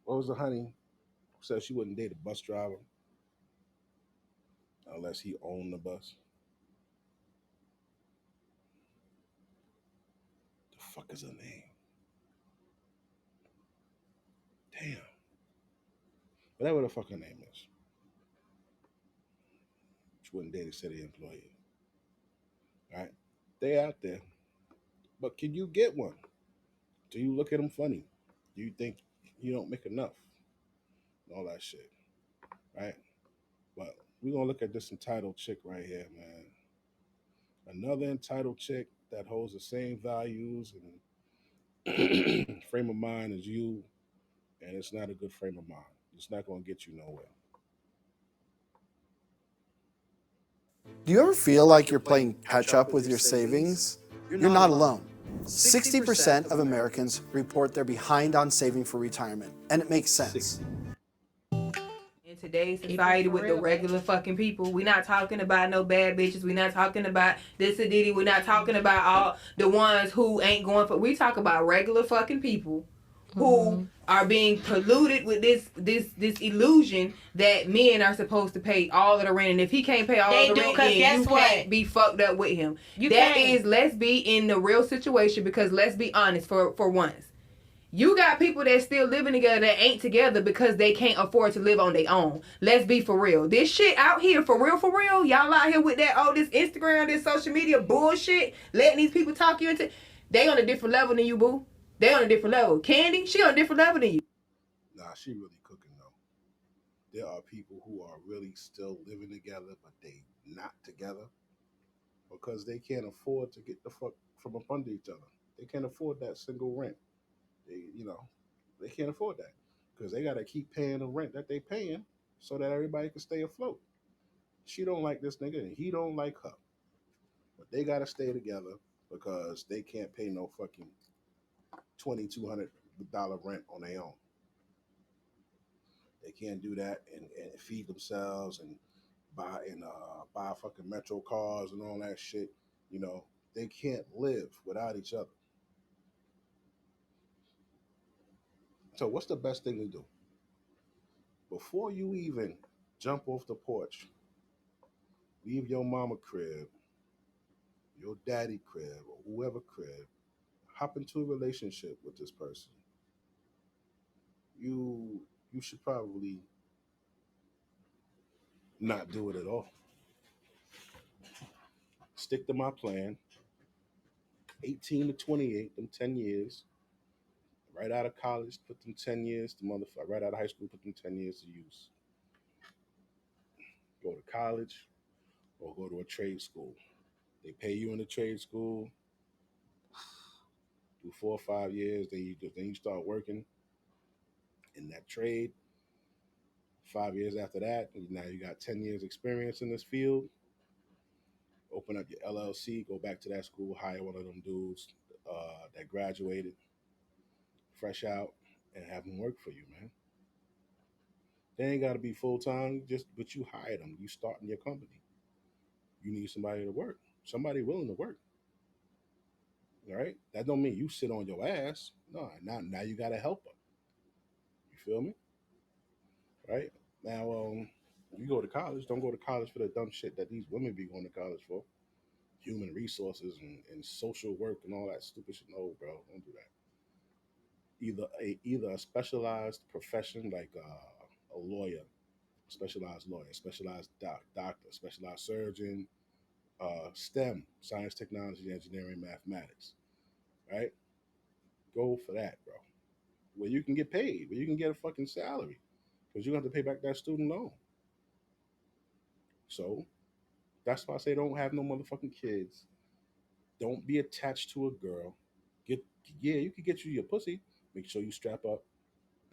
What was the honey? Said she wouldn't date a bus driver unless he owned the bus. The fuck is her name? Damn. Whatever the fuck her name is. She wouldn't date a city employee. Right? They out there. But can you get one? Do you look at them funny? Do you think you don't make enough? All that shit. Right? But we're gonna look at this entitled chick right here, man. Another entitled chick that holds the same values and frame of mind as you, and it's not a good frame of mind. It's not gonna get you nowhere. Do you ever feel like you're playing catch up with your savings? You're not alone. 60% of Americans report they're behind on saving for retirement, and it makes sense. In today's society with the regular fucking people, we're not talking about no bad bitches. We're not talking about this a ditty. We're not talking about all the ones who ain't going for. We talk about regular fucking people who are being polluted with this illusion that men are supposed to pay all of the rent, and if he can't pay all of the rent, then you can't be fucked up with him. Let's be in the real situation, because let's be honest for once. You got people that still living together that ain't together because they can't afford to live on their own. Let's be for real. This shit out here, for real, y'all out here with that, this Instagram, this social media bullshit, letting these people talk you into, they on a different level than you, boo. They on a different level. Candy, she on a different level than you. Nah, she really cooking though. There are people who are really still living together, but they not together because they can't afford to get the fuck from up under each other. They can't afford that single rent. They can't afford that because they got to keep paying the rent that they paying so that everybody can stay afloat. She don't like this nigga and he don't like her, but they got to stay together because they can't pay no fucking $2,200 rent on their own. They can't do that and feed themselves and buy fucking metro cars and all that shit. They can't live without each other. So what's the best thing to do? Before you even jump off the porch, leave your mama crib, your daddy crib, or whoever crib, hop into a relationship with this person. You should probably not do it at all. Stick to my plan. 18 to 28, them 10 years. Right out of college, put them 10 years to motherfucker. Right out of high school, put them 10 years to use. Go to college or go to a trade school. They pay you in the trade school. Do 4 or 5 years, then you start working in that trade. 5 years after that, now you got 10 years experience in this field. Open up your LLC, go back to that school, hire one of them dudes that graduated, fresh out, and have them work for you, man. They ain't got to be full-time, but you hire them. You start in your company. You need somebody to work, somebody willing to work. All right? That don't mean you sit on your ass. No, now you got to help them. You feel me? Right? Now, you go to college, don't go to college for the dumb shit that these women be going to college for. Human resources and social work and all that stupid shit. No, bro, don't do that. Either a specialized profession like a lawyer, specialized doctor, specialized surgeon, STEM, science, technology, engineering, mathematics, right? Go for that, bro. Where you can get paid, where you can get a fucking salary, because you have to pay back that student loan. So that's why I say don't have no motherfucking kids. Don't be attached to a girl. You can get you your pussy. Make sure you strap up.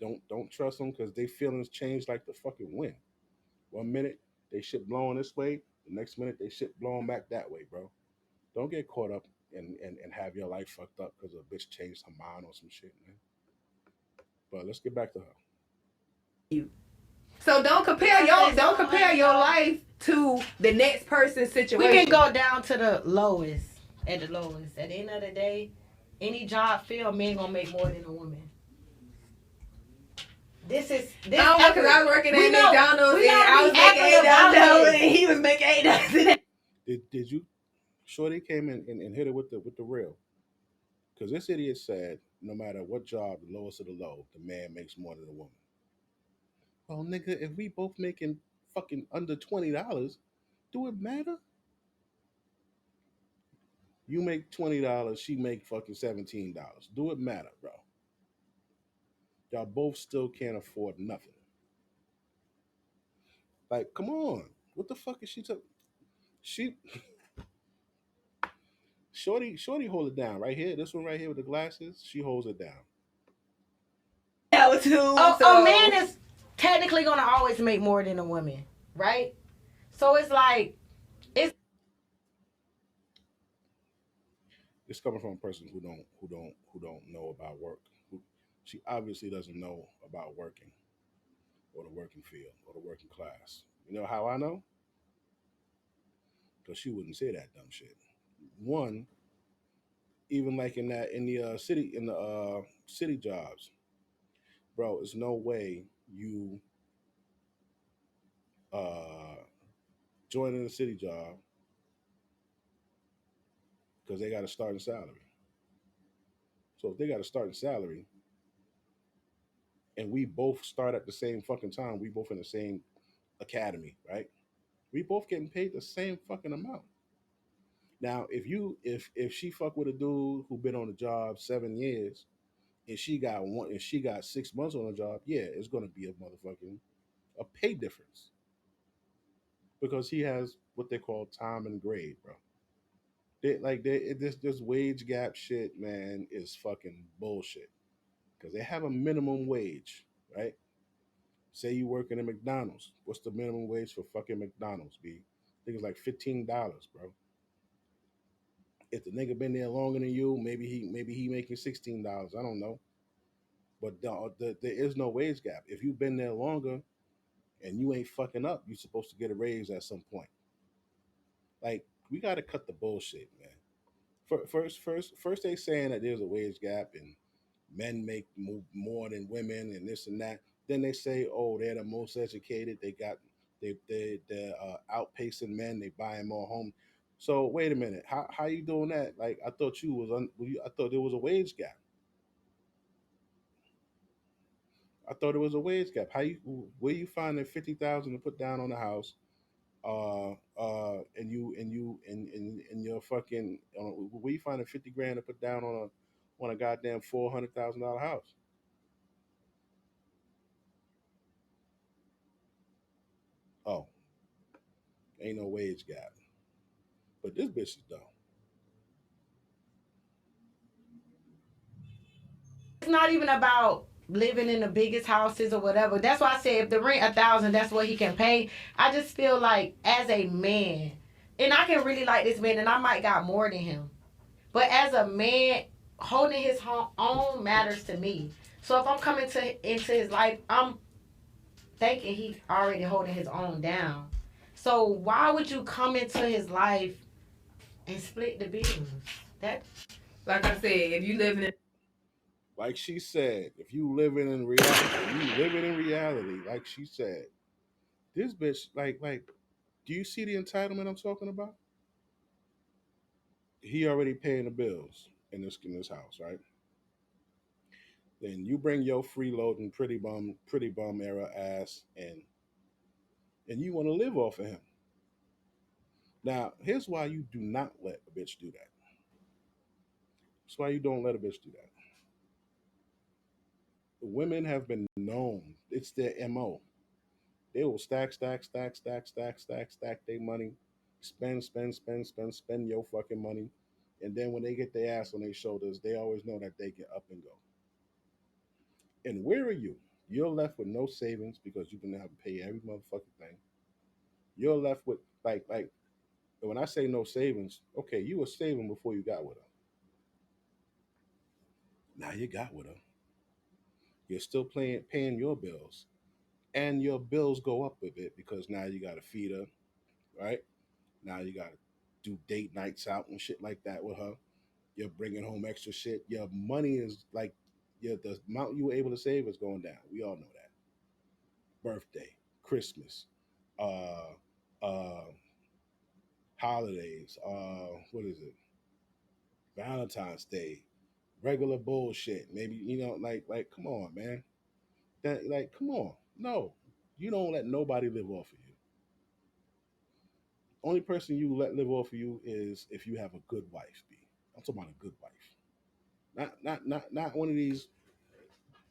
Don't trust them because they feelings change like the fucking wind. 1 minute they shit blowing this way, the next minute they shit blowing back that way, bro. Don't get caught up and have your life fucked up because a bitch changed her mind on some shit, man. But let's get back to her. So don't compare your life to the next person's situation. We can go down to the lowest. At the lowest. At the end of the day, any job field, men gonna make more than a woman. This because I was working at McDonald's and I was making $8 and he was making $8. Did you? Shorty came in and hit it with the real. Because this idiot said no matter what job, the lowest of the low, the man makes more than the woman. Well, nigga, if we both making fucking under $20, do it matter? You make $20, she make fucking $17. Do it matter, bro? Y'all both still can't afford nothing. Like, come on. What the fuck is she talking? She Shorty hold it down right here. This one right here with the glasses, she holds it down. That too. A man is technically gonna always make more than a woman, right? So it's like it's coming from a person who don't know about work. She obviously doesn't know about working or the working field or the working class. You know how I know? Because she wouldn't say that dumb shit. One, even like in the city jobs, bro. There's no way you join in a city job because they got a starting salary. So if they got a starting salary and we both start at the same fucking time, we both in the same academy, right? We both getting paid the same fucking amount. Now, if she fuck with a dude who been on the job 7 years and she got 6 months on the job, yeah, it's gonna be a pay difference because he has what they call time and grade, bro. This wage gap shit, man, is fucking bullshit because they have a minimum wage, right? Say you working at McDonald's, what's the minimum wage for fucking McDonald's? Be I think it's like $15, bro. If the nigga been there longer than you, maybe he making $16. I don't know, but there is no wage gap. If you've been there longer and you ain't fucking up, you're supposed to get a raise at some point. Like we got to cut the bullshit, man. First, they saying that there's a wage gap and men make more than women and this and that. Then they say, oh, they're the most educated. They're outpacing men. They buying more homes. So wait a minute, how you doing that? Like I thought I thought there was a wage gap. I thought it was a wage gap. Where you finding 50,000 to put down on the house? And you're fucking. Where you finding 50 grand to put down on a goddamn $400,000 house? Oh, ain't no wage gap. But this bitch is dumb. it's not even about living in the biggest houses or whatever. That's why I say if the rent 1,000, that's what he can pay. I just feel like as a man, and I can really like this man, and I might got more than him. But as a man, holding his own matters to me. So if I'm coming into his life, I'm thinking he's already holding his own down. So why would you come into his life and split the bills? That, like I said, if you live in Like she said, if you living in reality, like she said, this bitch, like, do you see the entitlement I'm talking about? He already paying the bills in this house, right? Then you bring your freeloading pretty bum era ass and you want to live off of him. Now, here's why you do not let a bitch do that. That's why you don't let a bitch do that. The women have been known. It's their MO. They will stack their money, spend your fucking money. And then when they get their ass on their shoulders, they always know that they get up and go. And where are you? You're left with no savings because you're gonna have to pay every motherfucking thing. You're left with like when I say no savings, okay, you were saving before you got with her. Now you got with her. You're still paying your bills. And your bills go up a bit because now you gotta feed her, right? Now you gotta do date nights out and shit like that with her. You're bringing home extra shit. Your money is like the amount you were able to save is going down. We all know that. Birthday, Christmas, uh, uh, holidays. What is it? Valentine's Day. regular bullshit. Maybe like come on, man. That like come on. No, you don't let nobody live off of you. Only person you let live off of you is if you have a good wife. B. I'm talking about a good wife. Not one of these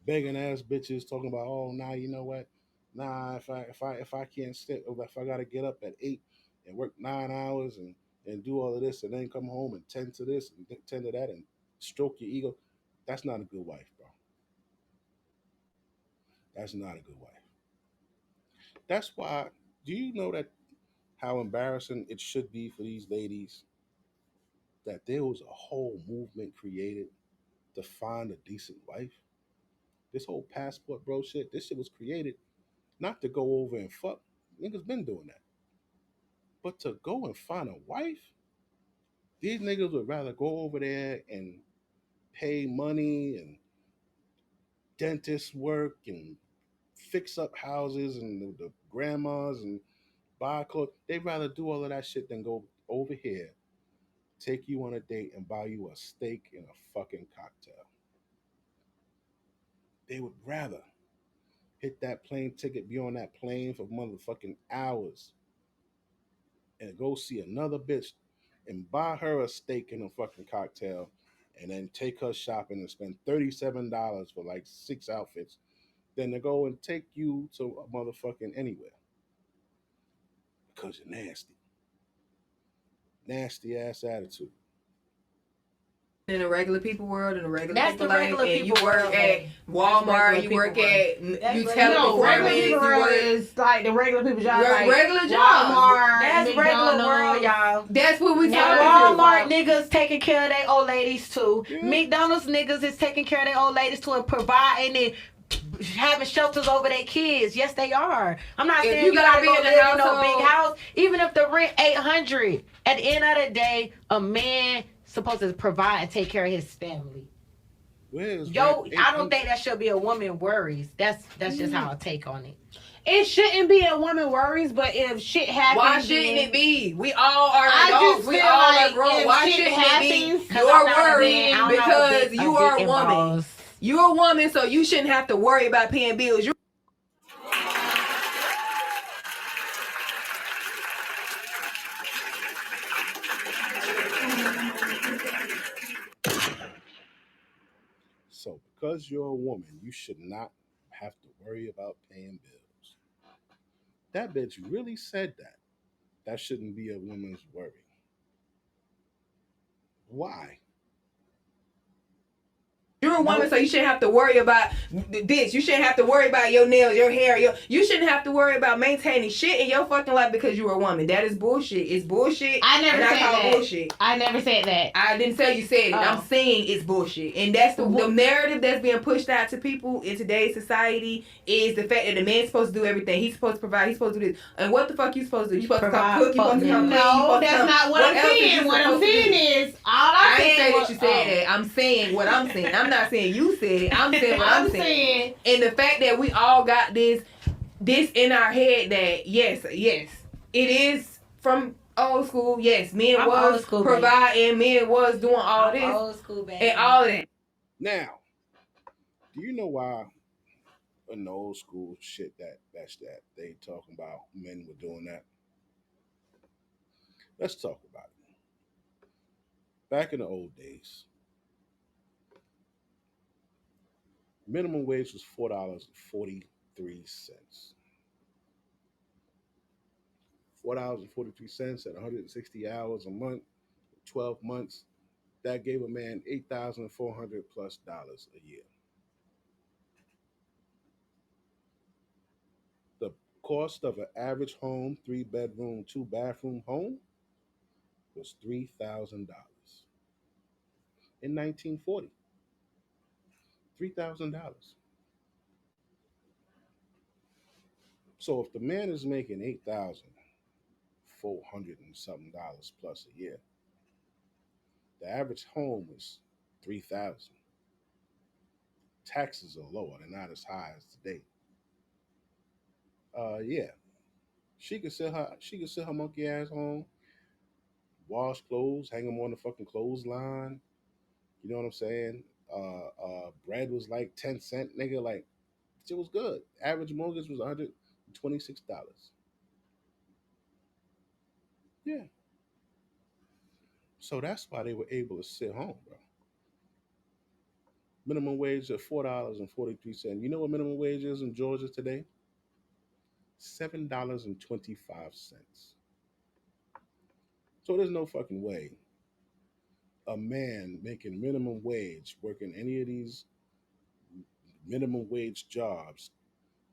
begging ass bitches talking about, oh, nah, you know what? Nah, if I can't sit, or if I gotta get up at 8 and work 9 hours and do all of this and then come home and tend to this and tend to that and stroke your ego, that's not a good wife, bro. That's not a good wife. That's why. Do you know that how embarrassing it should be for these ladies that there was a whole movement created to find a decent wife? This whole passport bro shit, this shit was created not to go over and fuck. Niggas been doing that. But to go and find a wife, these niggas would rather go over there and pay money and dentist work and fix up houses and the grandmas and buy clothes. They'd rather do all of that shit than go over here, take you on a date, and buy you a steak and a fucking cocktail. They would rather hit that plane ticket, be on that plane for motherfucking hours, and go see another bitch and buy her a steak and a fucking cocktail and then take her shopping and spend $37 for like 6 outfits than to go and take you to a motherfucking anywhere. Because you're nasty. Nasty ass attitude. In the regular people world, in the regular That's people the life, regular and you people work world, at baby. Walmart, That's you regular work people at you That's tell regular- Regular performance, people you world work is like the regular people job. Like regular jobs. Walmart, That's regular McDonald's. world, y'all. That's what we And talking Walmart about. niggas taking care of their old ladies too. Yeah. McDonald's niggas is taking care of their old ladies too and providing it. Having shelters over their kids, yes, they are. I'm not If saying you you gotta gotta be go in the live in no household- big house, even if the rent $800. At the end of the day, a man supposed to provide and take care of his family. Where's Yo, rent I don't 800? think that should be a woman worries. That's just how I take on it. It shouldn't be a woman worries, but if shit happens, Why shouldn't it be? We all are I adults. just We feel all like are grown. if Why shit shouldn't it happens- be 'Cause your I'm not a worry man, I don't have a because big- you a are a big woman? balls. You're a woman, so you shouldn't have to worry about paying bills. You So because you're a woman, you should not have to worry about paying bills. That bitch really said that. That shouldn't be a woman's worry. Why? You're a woman, so you shouldn't have to worry about this. You shouldn't have to worry about your nails, your hair. You shouldn't have to worry about maintaining shit in your fucking life because you're a woman. That is bullshit. It's bullshit. I never and said call that. bullshit. I never said that. I didn't say you said it. I'm saying it's bullshit. And that's the narrative that's being pushed out to people in today's society is the fact that the man's supposed to do everything. He's supposed to provide. He's supposed to do this. And what the fuck you supposed to do? You supposed to come cook? You supposed to come clean? No, that's not what I'm else is you saying. What I'm supposed to do? saying is, all I I'm ain't say saying that you said that. I'm saying what I'm saying. I'm not saying you said it. I'm saying what I'm saying. And the fact that we all got this in our head that yes, it is from old school. Yes, men was providing, men was doing all this Old school, baby. and all of that. Now, do you know why in the old school shit that they talking about men were doing that? Let's talk about it. Back in the old days, minimum wage was $4.43. $4.43 at 160 hours a month, 12 months. That gave a man $8,400 plus a year. The cost of an average home, 3-bedroom, 2-bathroom home, was $3,000 in 1940. $3,000. So if the man is making $8,400 and something plus a year, the average home is $3,000. Taxes are lower; they're not as high as today. Yeah, she could sit her monkey ass home, wash clothes, hang them on the fucking clothesline. You know what I'm saying? bread was like 10 cent, nigga. Like shit was good. Average mortgage was $126. Yeah. So that's why they were able to sit home, bro. Minimum wage at $4.43. You know what minimum wage is in Georgia today? $7.25. So there's no fucking way a man making minimum wage working any of these minimum wage jobs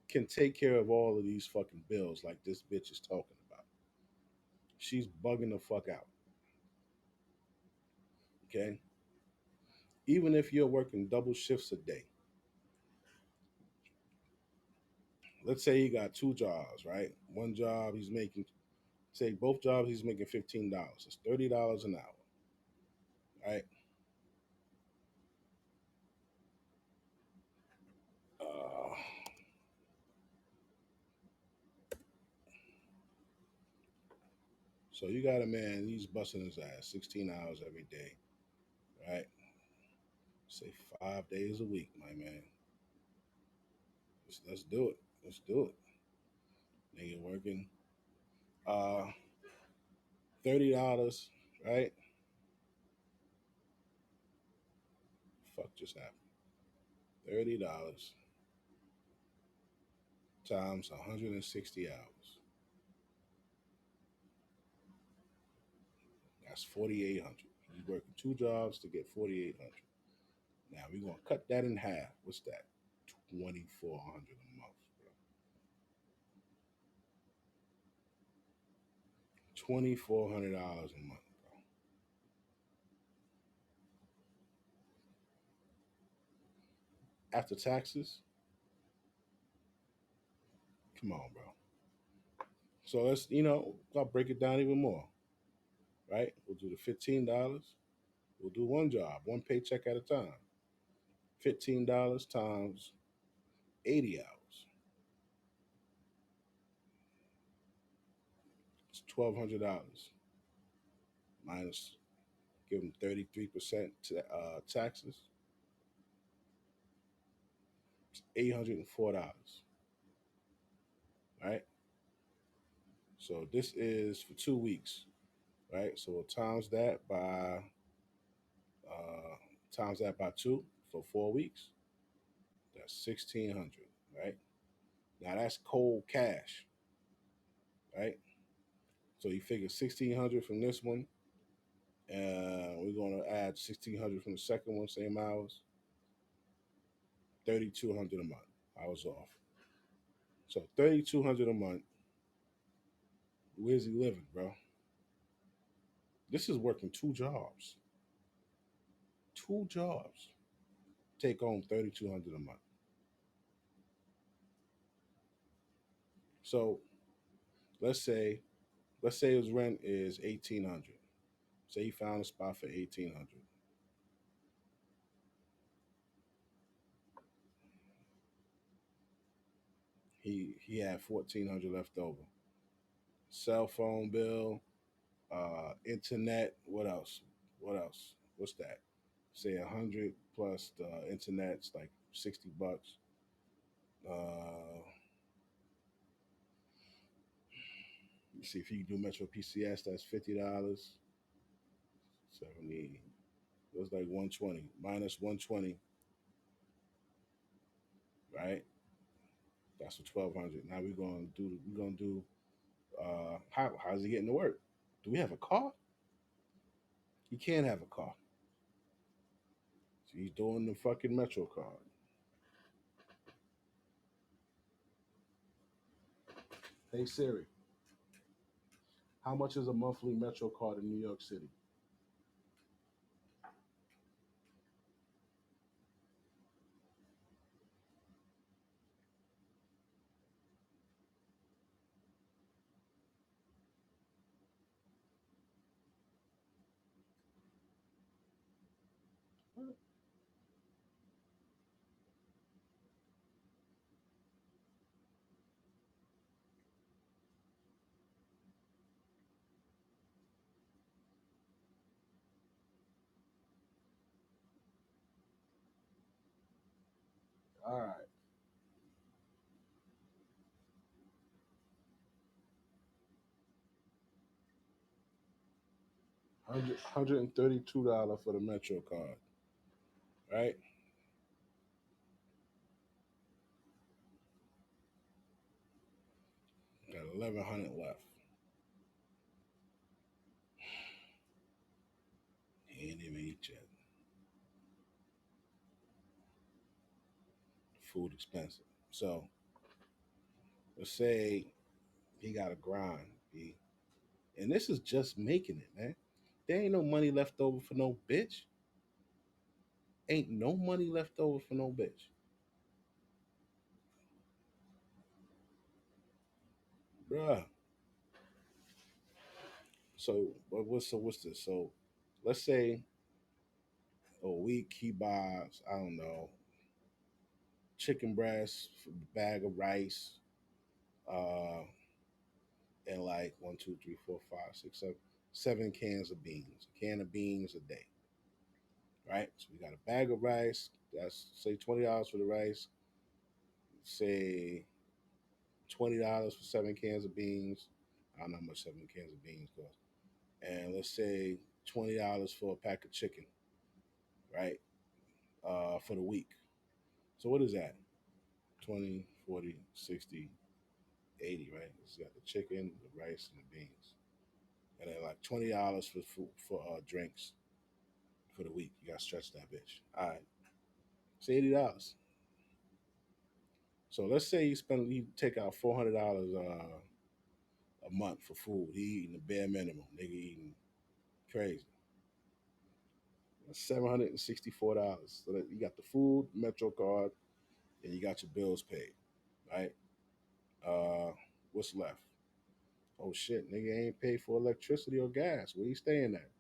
can take care of all of these fucking bills like this bitch is talking about. She's bugging the fuck out. Okay? Even if you're working double shifts a day, let's say he got two jobs, right? One job he's making, say both jobs he's making $15. It's $30 an hour, right? Uh, so you got a man, he's busting his ass 16 hours every day, right? Say 5 days a week, my man. Let's do it. Let's do it. Nigga working uh $30, right? Fuck just happened. $30 times 160 hours. That's 4,800. He's working two jobs to get 4,800. Now we're gonna cut that in half. What's that? 2,400 a month, bro. $2,400 a month, bro. After taxes, come on, bro. So let's, I'll break it down even more, right? We'll do the $15. We'll do one job, one paycheck at a time. $15 times 80 hours. It's $1,200 minus, give them 33% taxes. It's $804, right? So this is for 2 weeks, right? So we'll times that by two for 4 weeks. That's 1,600, right? Now that's cold cash, right? So you figure 1,600 from this one, and we're gonna add 1,600 from the second one, same hours. 3,200 a month. I was off. So 3,200 a month. Where's he living, bro? This is working two jobs. Two jobs. Take home 3,200 a month. So let's say his rent is 1,800. Say he found a spot for 1,800. He had 1,400 left over. Cell phone bill, internet. What else? What else? What's that? Say 100 plus the internet's like $60. You see if you do Metro PCS, that's $50. 70. It was like 120 minus 120, right? That's for 1,200. Now we're gonna do how's he getting to work? Do we have a car? He can't have a car. So he's doing the fucking Metro card. Hey Siri, how much is a monthly Metro card in New York City? All right. $132 for the Metro card, right? Got 1,100 left. He ain't even eat yet. Food expensive. So let's say he got a grind, B. And this is just making it, man. There ain't no money left over for no bitch. Ain't no money left over for no bitch. Bruh. So what's this? So let's say a week he buys, I don't know, chicken breast, bag of rice, uh, and like one, two, three, four, five, six, seven cans of beans. A can of beans a day. Right? So we got a bag of rice. That's say $20 for the rice. Say $20 for 7 cans of beans. I don't know how much 7 cans of beans cost. And let's say $20 for a pack of chicken, right? For the week. So what is that? 20, 40, 60, 80, right? It's got the chicken, the rice, and the beans. And then like $20 for food, for drinks for the week. You gotta stretch that bitch. All right. It's $80. So let's say you take out $400 a month for food. He eating the bare minimum. Nigga eating crazy. That's $764. So that you got the food, Metro card, and you got your bills paid. Right? What's left? Oh shit, nigga ain't paid for electricity or gas. Where you staying at?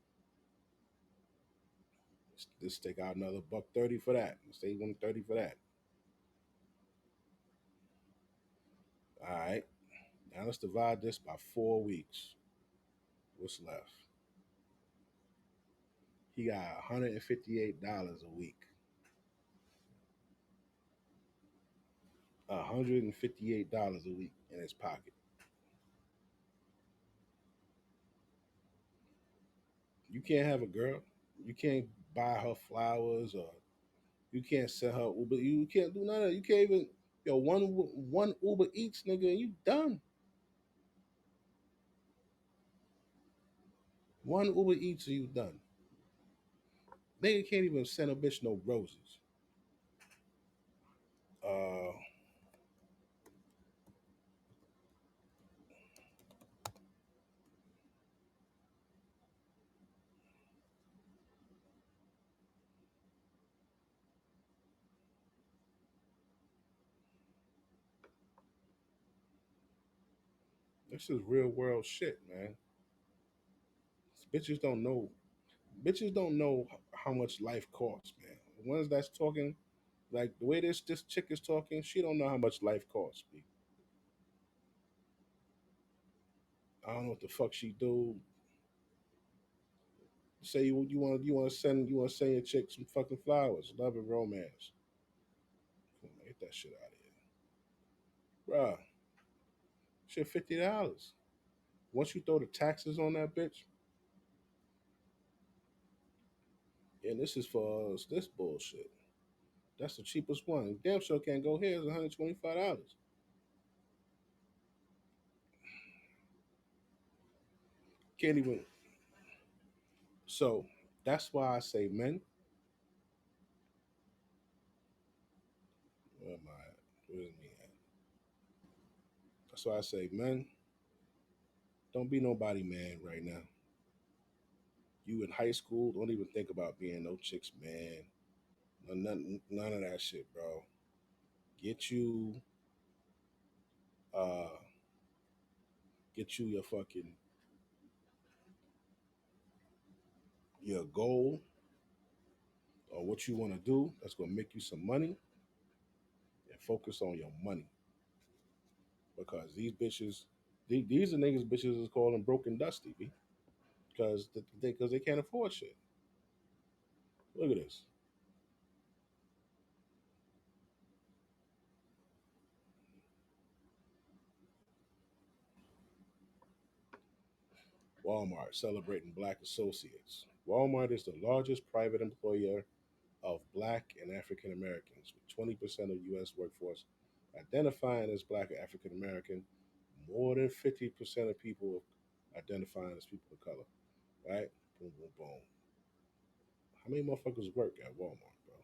Let's take out another $130 for that. Let's say $130 for that. All right. Now let's divide this by 4 weeks. What's left? He got $158 a week. $158 a week in his pocket. You can't have a girl. You can't buy her flowers, or you can't sell her Uber. You can't do none of that. You can't even one Uber Eats, nigga, and you done. One Uber Eats, and you done. Nigga can't even send a bitch no roses. Uh, this is real world shit, man. Bitches don't know. Bitches don't know how much life costs, man. The ones that's talking like the way this chick is talking, she don't know how much life costs. B. I don't know what the fuck she do. Say you want to send your chick some fucking flowers, love and romance. Come on, get that shit out of here, bruh. Shit, $50. Once you throw the taxes on that bitch, and this is for this bullshit. That's the cheapest one. Damn sure can't go here. It's $125. Can't even. So that's why I say men. Where am I at? Where's me at? That's why I say men. Don't be nobody man right now. You in high school, don't even think about being no chick's man. None of that shit, bro. Get you, uh, get you your goal or what you want to do. That's gonna make you some money, and focus on your money because these bitches, these are niggas bitches is calling broken dusty, B, because they can't afford shit. Look at this. Walmart celebrating Black associates. Walmart is the largest private employer of Black and African Americans, with 20% of U.S. workforce identifying as Black or African American, more than 50% of people identifying as people of color. Right? Boom, boom, boom. How many motherfuckers work at Walmart, bro?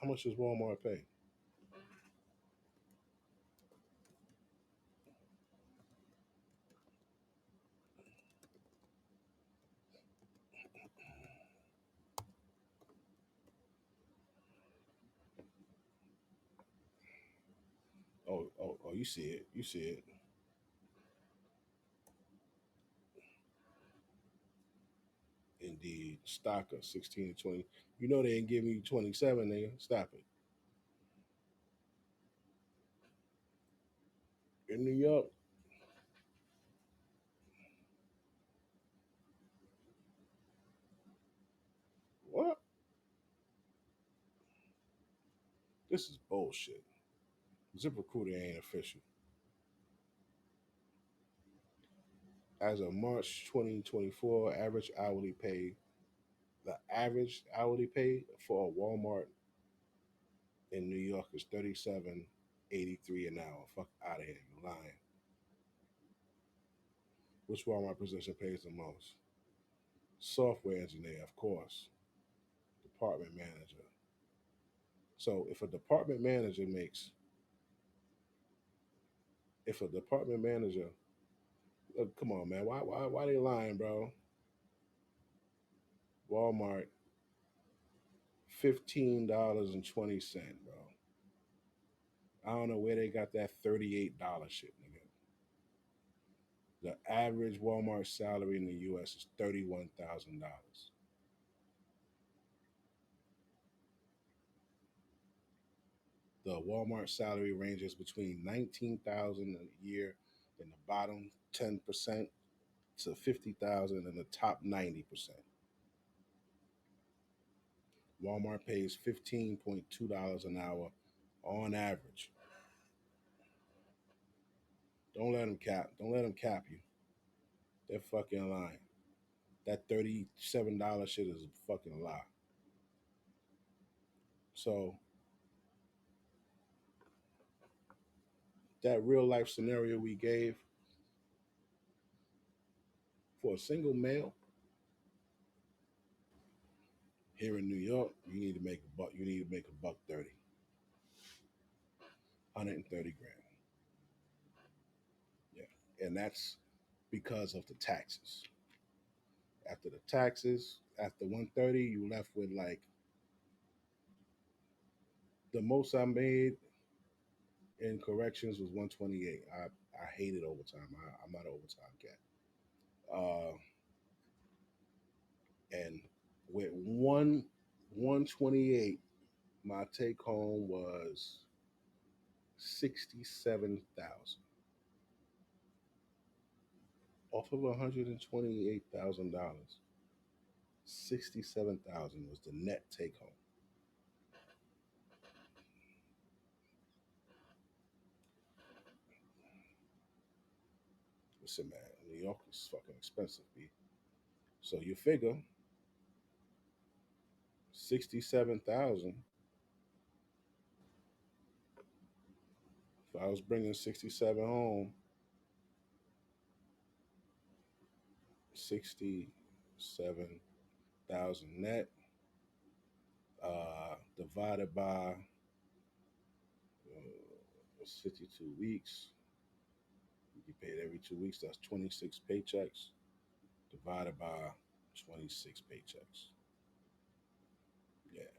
How much does Walmart pay? Oh, you see it. You see it. Indeed. Stocker, 16 to 20. You know they ain't giving you 27, nigga. Stop it. In New York, what? This is bullshit. ZipRecruiter ain't official. As of March 2024, the average hourly pay for a Walmart in New York is $37.83 an hour. Fuck out of here, you lying. Which Walmart position pays the most? Software engineer, of course. Department manager. So if a department manager, look, come on, man, why they lying, bro? Walmart, $15.20, bro. I don't know where they got that $38 shit, nigga. The average Walmart salary in the U.S. is $31,000. The Walmart salary ranges between $19,000 a year in the bottom 10% to $50,000 in the top 90%. Walmart pays $15.2 an hour on average. Don't let them cap. Don't let them cap you. They're fucking lying. That $37 shit is a fucking lie. So that real life scenario we gave for a single male here in New York, you need to make a buck. You need to make a buck 30, 130 grand. Yeah, and that's because of the taxes. After the taxes, after 130, you left with like the most I made in corrections was 128. I hated overtime. I'm not an overtime cat. And with 128, my take home was 67,000 off of $128,000. 67,000 was the net take home. Listen, man, New York is fucking expensive, B. So you figure 67,000. If I was bringing 67 home, 67,000 net, divided by 52 weeks. You get paid every 2 weeks. That's 26 paychecks divided by 26 paychecks. Yeah.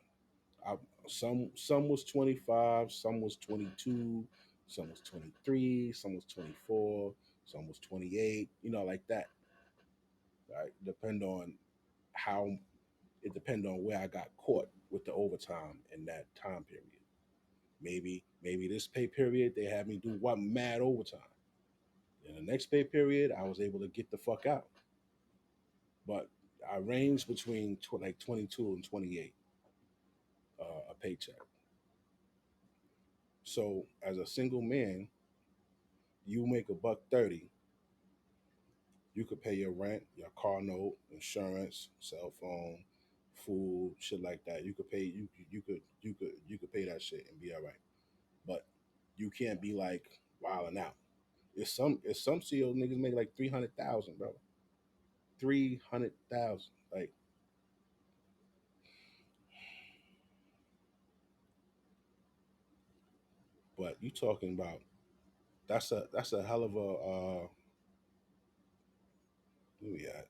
Some was 25, some was 22, some was 23, some was 24, some was 28, like that. Right? How it depend on where I got caught with the overtime in that time period. Maybe this pay period they had me do what mad overtime. In the next pay period, I was able to get the fuck out. But I range between like 22 and 28 a paycheck. So as a single man, you make $130. You could pay your rent, your car note, insurance, cell phone, food, shit like that. You could pay you could pay that shit and be all right. But you can't be like wilding out. It's some CEO niggas make like 300,000, bro. 300,000. Like, but you talking about that's a hell of a where we at?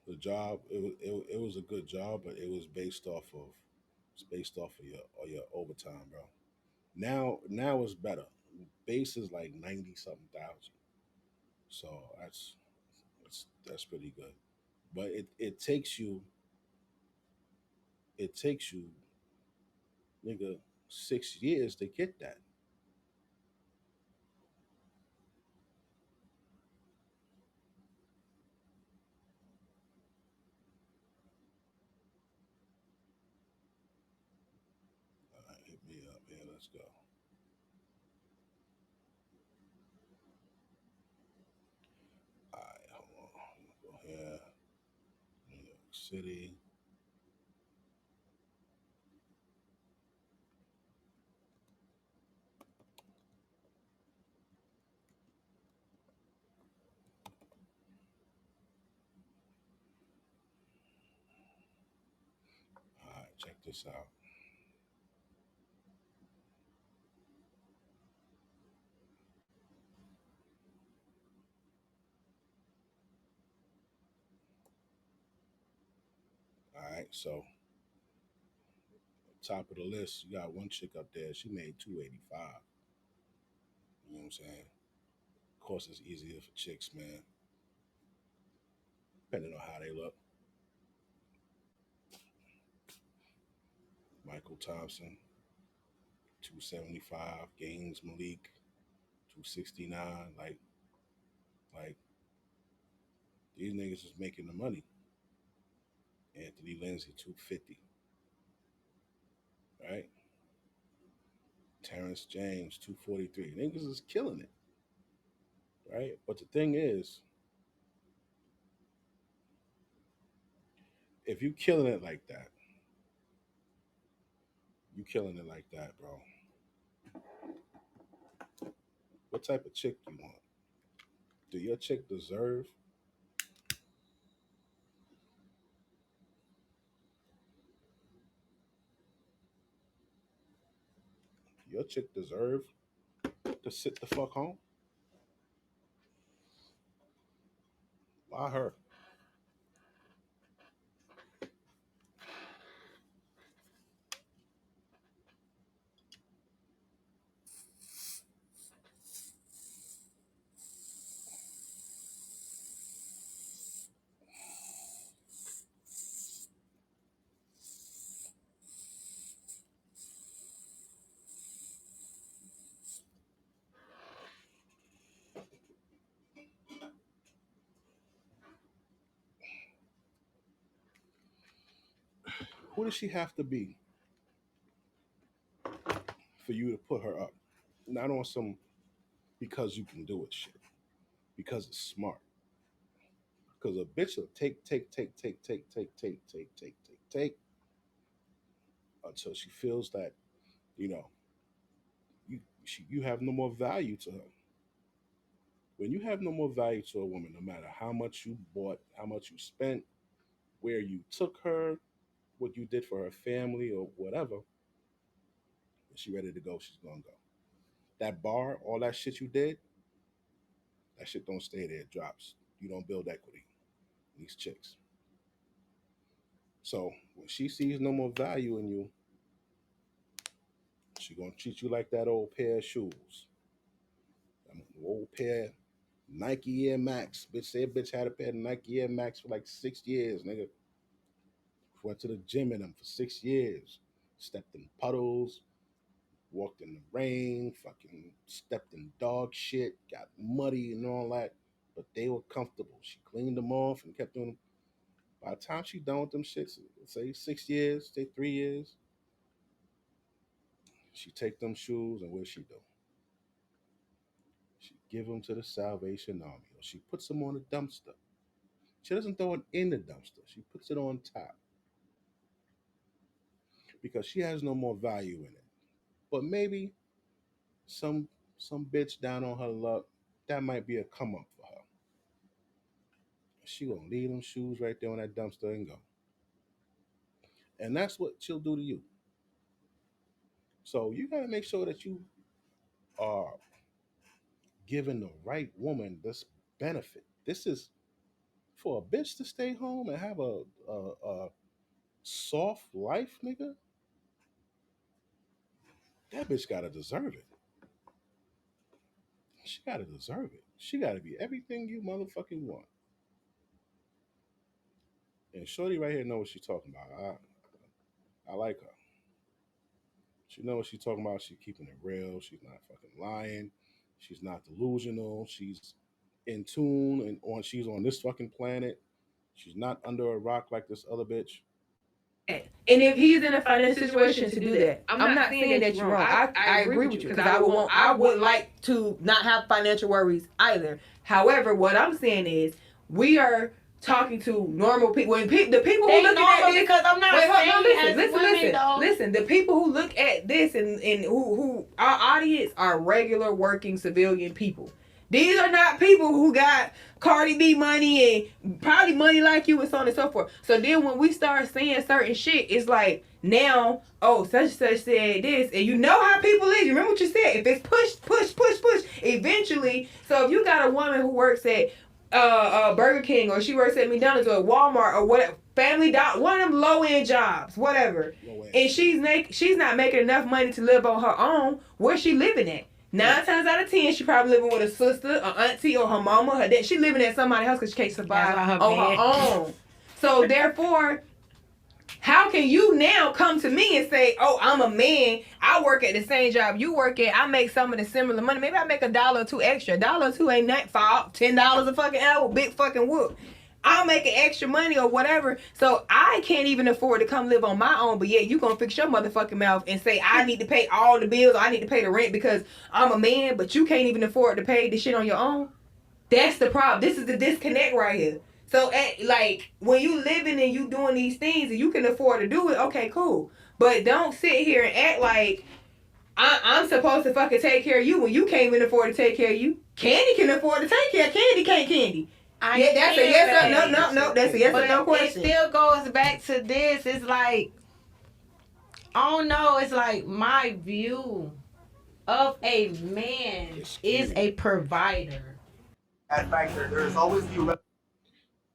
The job it was a good job, but it was based off of your overtime, bro. Now it's better. Base is like 90 something thousand. So that's pretty good. But it takes you nigga 6 years to get that. All right, hit me up, man. Let's go. All right, hold on. Go here. New York City. All right, check this out. All right, so top of the list, you got one chick up there. She made 285. You know what I'm saying? Of course, it's easier for chicks, man, depending on how they look. Michael Thompson, 275. Gaines Malik, 269. Like these niggas is making the money. Anthony Lindsay, 250. Right? Terrence James, 243. Niggas is killing it. Right? But the thing is, if you killing it like that, you killing it like that, bro. What type of chick you want? Do your chick deserve your chick deserve to sit the fuck home? Why her? Who does she have to be for you to put her up? Not on some because you can do it shit. Because it's smart. Because a bitch will take until she feels that, you know, you have no more value to her. When you have no more value to a woman, no matter how much you bought, how much you spent, where you took her, what you did for her family or whatever, when she ready to go, she's gonna go. That bar, all that shit you did, that shit don't stay there. It drops. You don't build equity in these chicks. So when she sees no more value in you, she gonna treat you like that old pair of shoes. That old pair Nike Air Max. Bitch said bitch had a pair of Nike Air Max for like 6 years, nigga. Went to the gym in them for 6 years. stepped in puddles, walked in the rain, fucking stepped in dog shit, got muddy and all that. But they were comfortable. She cleaned them off and kept doing them. By the time she done with them shits, say 6 years, say 3 years, she take them shoes and what she do? She give them to the Salvation Army. Or she puts them on a dumpster. She doesn't throw it in the dumpster. She puts it on top. Because she has no more value in it. But maybe some bitch down on her luck, that might be a come up for her. She gonna leave them shoes right there on that dumpster and go. And that's what she'll do to you. So you gotta make sure that you are giving the right woman this benefit. This is for a bitch to stay home and have a soft life, nigga. That bitch gotta deserve it. She gotta deserve it. She gotta be everything you motherfucking want. And Shorty right here know what she's talking about. I like her. She know what she's talking about. She's keeping it real. She's not fucking lying. She's not delusional. She's in tune and she's on this fucking planet. She's not under a rock like this other bitch. And if he's in a financial situation to do that, I'm not saying that you're wrong. I agree with you because I would like to not have financial worries either. However, what I'm saying is we are talking to normal people. When the people who look at this, because I'm not listen. The people who look at this and who our audience are regular working civilian people. These are not people who got Cardi B money and probably money like you and so on and so forth. So then when we start saying certain shit, it's like now, oh, such and such said this. And you know how people is. You remember what you said. If it's push, eventually. So if you got a woman who works at Burger King or she works at McDonald's or Walmart or whatever, one of them low-end jobs, whatever. And she's not making enough money to live on her own. Where's she living at? 9 times out of 10, she probably living with a sister, an auntie, or her mama, her dad. She living at somebody's house because she can't survive on her own. So therefore, how can you now come to me and say, "Oh, I'm a man. I work at the same job you work at. I make some of the similar money. Maybe I make $1 or $2 extra. $1 or $2 ain't nothing. $10 a fucking hour, big fucking whoop. I'll make an extra money or whatever. So I can't even afford to come live on my own. But yet you gonna fix your motherfucking mouth and say I need to pay all the bills. Or I need to pay the rent because I'm a man. But you can't even afford to pay the shit on your own. That's the problem. This is the disconnect right here. So like when you living and you doing these things and you can afford to do it, okay, cool. But don't sit here and act like I'm supposed to fucking take care of you when you can't even afford to take care of you. Candy can afford to take care of Candy. Can't Candy? That's a yes or no. That's a yes or no question. It still goes back to this. It's like, I don't know. It's like my view of a man is a provider. That factor, there's always the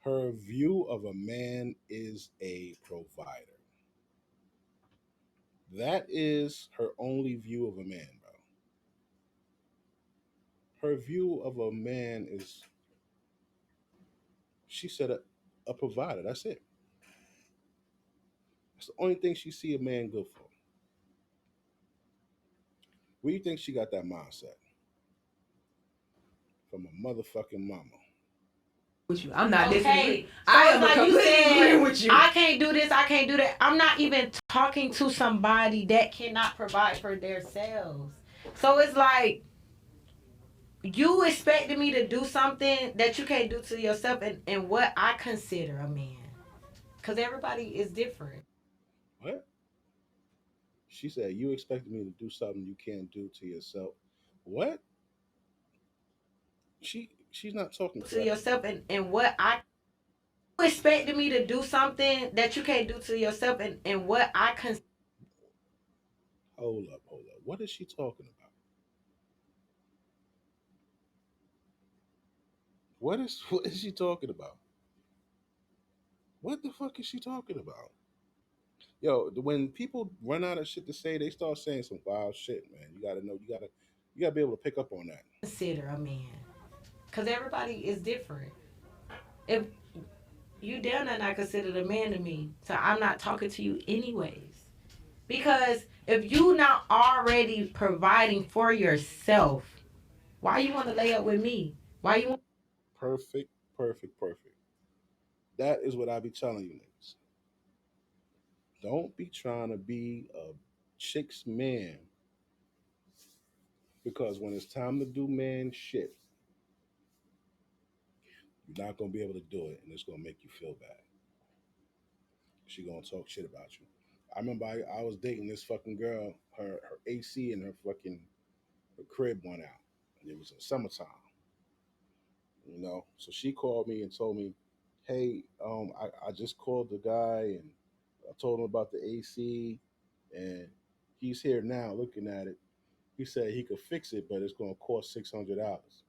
Her view of a man is a provider. That is her only view of a man, bro. Her view of a man is, she said, a provider. That's it. That's the only thing she see a man good for. Where do you think she got that mindset? From a motherfucking mama. With you. I'm not disagreeing. So I am like completely agreeing with you. I can't do this, I can't do that. I'm not even talking to somebody that cannot provide for themselves. So it's like, you expected me to do something that you can't do to yourself and what I consider a man. Because everybody is different. What? She said, you expected me to do something you can't do to yourself. What? She's not talking to yourself and what I expected me to do something that you can't do to yourself and what I consider. Hold up. What is she talking about? What is she talking about? What the fuck is she talking about? Yo, when people run out of shit to say, they start saying some wild shit, man. You gotta know, you gotta be able to pick up on that. Consider a man. Because everybody is different. If you damn not considered a man to me, so I'm not talking to you anyways. Because if you not already providing for yourself, why you want to lay up with me? Why you want? Perfect, perfect, perfect. That is what I be telling you niggas. Don't be trying to be a chick's man because when it's time to do man shit, you're not gonna be able to do it, and it's gonna make you feel bad. She gonna talk shit about you. I remember I was dating this fucking girl. Her AC and her crib went out, and it was in summertime. So she called me and told me, "Hey, I just called the guy and I told him about the AC, and he's here now looking at it. He said he could fix it, but it's gonna cost $600."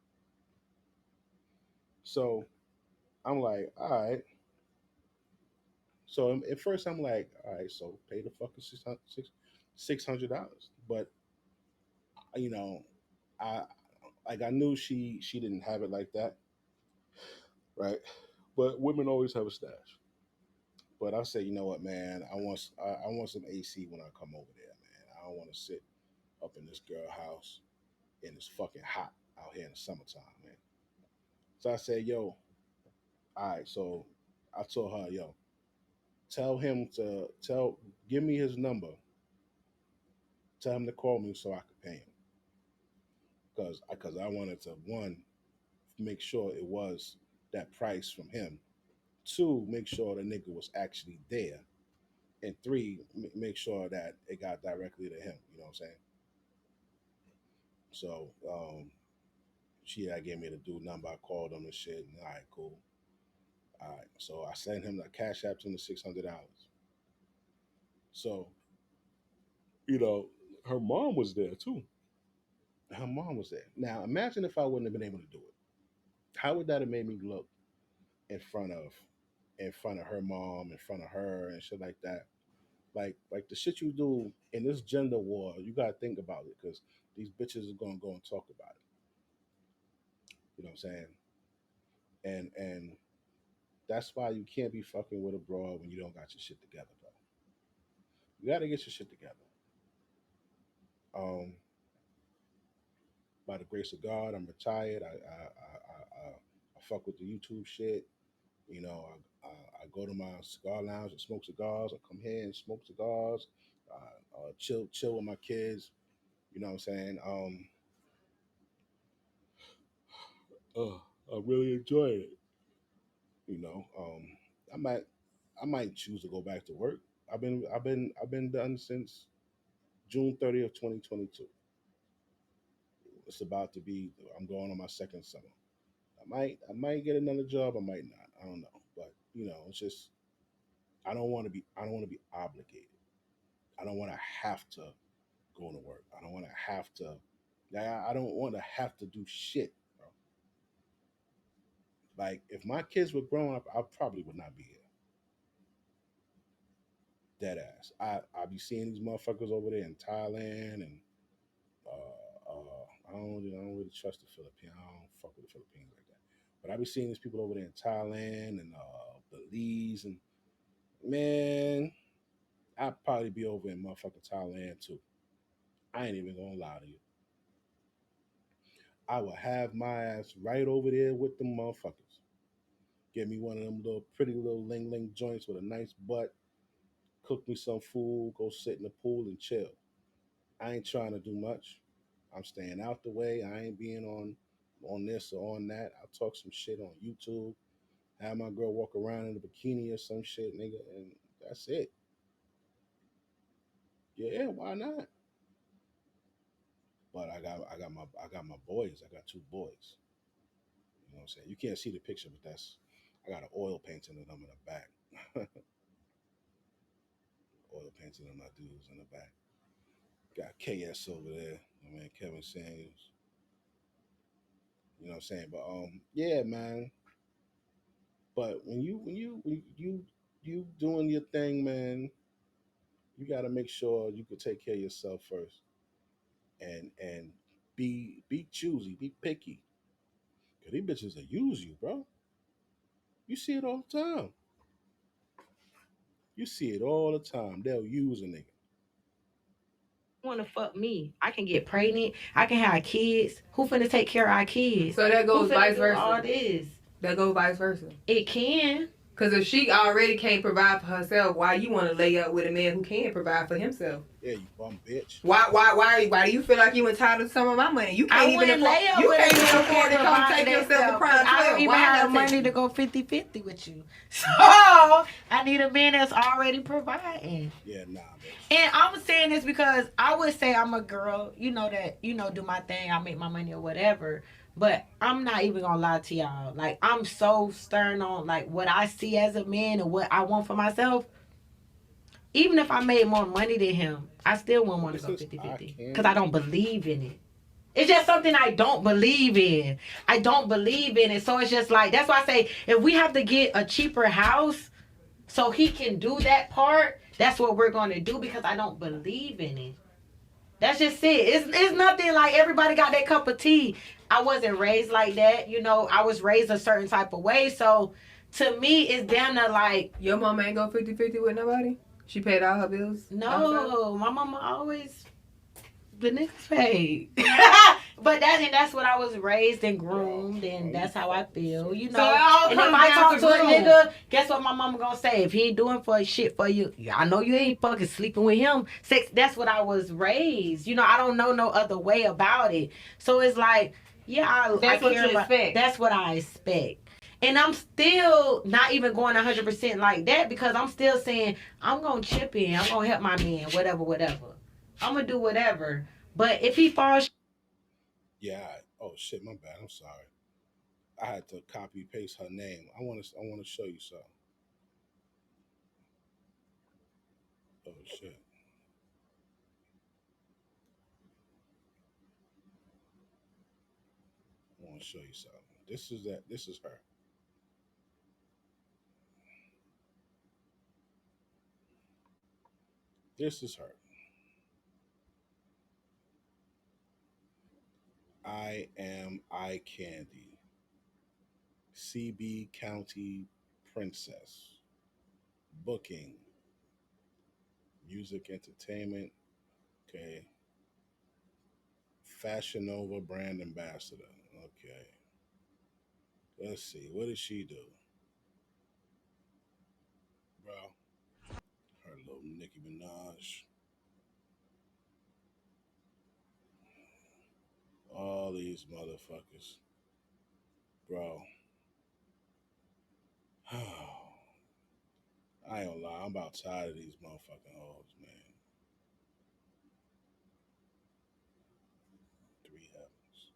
So I'm like, all right. So at first I'm like, all right, so pay the fucking $600. But you know, I I knew she didn't have it like that, right? But women always have a stash. But I say, you know what, man, I want some AC when I come over there, man. I don't want to sit up in this girl house and it's fucking hot out here in the summertime, man. So I said, yo, all right. So I told her, yo, tell him to give me his number. Tell him to call me so I could pay him because I wanted to one make sure it was that price from him. Two, make sure the nigga was actually there, and three, make sure that it got directly to him. You know what I'm saying? So she had gave me the dude number. I called him and shit. And all right, cool. All right. So I sent him the cash app to him the $600. So her mom was there too. Her mom was there. Now imagine if I wouldn't have been able to do it. How would that have made me look in front of her mom, in front of her and shit like that? Like the shit you do in this gender war, you gotta think about it because these bitches are gonna go and talk about it. You know what I'm saying? And that's why you can't be fucking with a broad when you don't got your shit together, bro. You gotta get your shit together. Um, by the grace of God, I'm retired. I fuck with the YouTube shit. I go to my cigar lounge and smoke cigars. I come here and smoke cigars. Chill with my kids. You know what I'm saying? I really enjoy it. You know, I might I might choose to go back to work. I've been done since June 30th, 2022. It's about to be. I'm going on my second summer. I might get another job. I might not. I don't know. But it's just I don't want to be obligated. I don't want to have to go to work. I don't want to have to. I don't want to have to do shit, bro. Like if my kids were growing up, I probably would not be here. Dead ass. I be seeing these motherfuckers over there in Thailand and I don't really trust the Philippines. I don't fuck with the Philippines like that. But I be seeing these people over there in Thailand and Belize and man, I'd probably be over in motherfucking Thailand too. I ain't even gonna lie to you. I will have my ass right over there with them motherfuckers. Get me one of them little pretty little ling ling joints with a nice butt. Cook me some food. Go sit in the pool and chill. I ain't trying to do much. I'm staying out the way. I ain't being on this or on that. I'll talk some shit on YouTube. Have my girl walk around in a bikini or some shit, nigga, and that's it. Yeah, why not? But I got my boys. I got two boys. You know what I'm saying? You can't see the picture, but that's I got an oil painting of them in the back. Oil painting of my dudes in the back. Got KS over there. My man Kevin Samuels. You know what I'm saying? But yeah, man. But when you doing your thing, man, you got to make sure you can take care of yourself first, and be choosy, be picky, cause these bitches will use you, bro. You see it all the time. You see it all the time. They'll use a nigga. want to fuck me. I can get pregnant. I can have kids. Who finna take care of our kids? So that goes Who finna vice do versa. all this? That goes vice versa. It can. Because if she already can't provide for herself, why you want to lay up with a man who can provide for himself? Yeah, you bum bitch. Why do you feel like you entitled to some of my money? You can't even afford to come take yourself to prime 12. I don't even Why have the not money to go 50-50 with you. So I need a man that's already providing. Yeah, nah, bitch. And I'm saying this because I would say I'm a girl, do my thing, I make my money or whatever. But I'm not even gonna lie to y'all. Like, I'm so stern on like what I see as a man and what I want for myself. Even if I made more money than him, I still wouldn't want to go 50-50. Because I don't believe in it. It's just something I don't believe in. I don't believe in it. So it's just like, that's why I say, if we have to get a cheaper house so he can do that part, that's what we're going to do, because I don't believe in it. That's just it. It's nothing like everybody got their cup of tea. I wasn't raised like that. I was raised a certain type of way. So to me, it's damn near like... Your mama ain't go 50-50 with nobody? She paid all her bills? No, my mama always... The niggas paid. But that's what I was raised and groomed, and that's how I feel, So and if I talk to a nigga, guess what my mama gonna say? If he ain't doing for shit for you, I know you ain't fucking sleeping with him. Sex, that's what I was raised. I don't know no other way about it. So it's like, yeah, that's what you expect. That's what I expect. And I'm still not even going 100% like that, because I'm still saying, I'm gonna chip in, I'm gonna help my man, whatever. I'm gonna do whatever. But if he falls... Yeah. Oh shit, my bad. I'm sorry. I had to copy paste her name. I want to show you something. Oh shit. I want to show you something. This is her. This is her. I am eye candy. CB County Princess. Booking. Music entertainment. Okay. Fashion Nova brand ambassador. Okay. Let's see. What did she do? Bro. Her little Nicki Minaj. All these motherfuckers. Bro. I ain't gonna lie. I'm about tired of these motherfucking hoes, man. 3 heavens.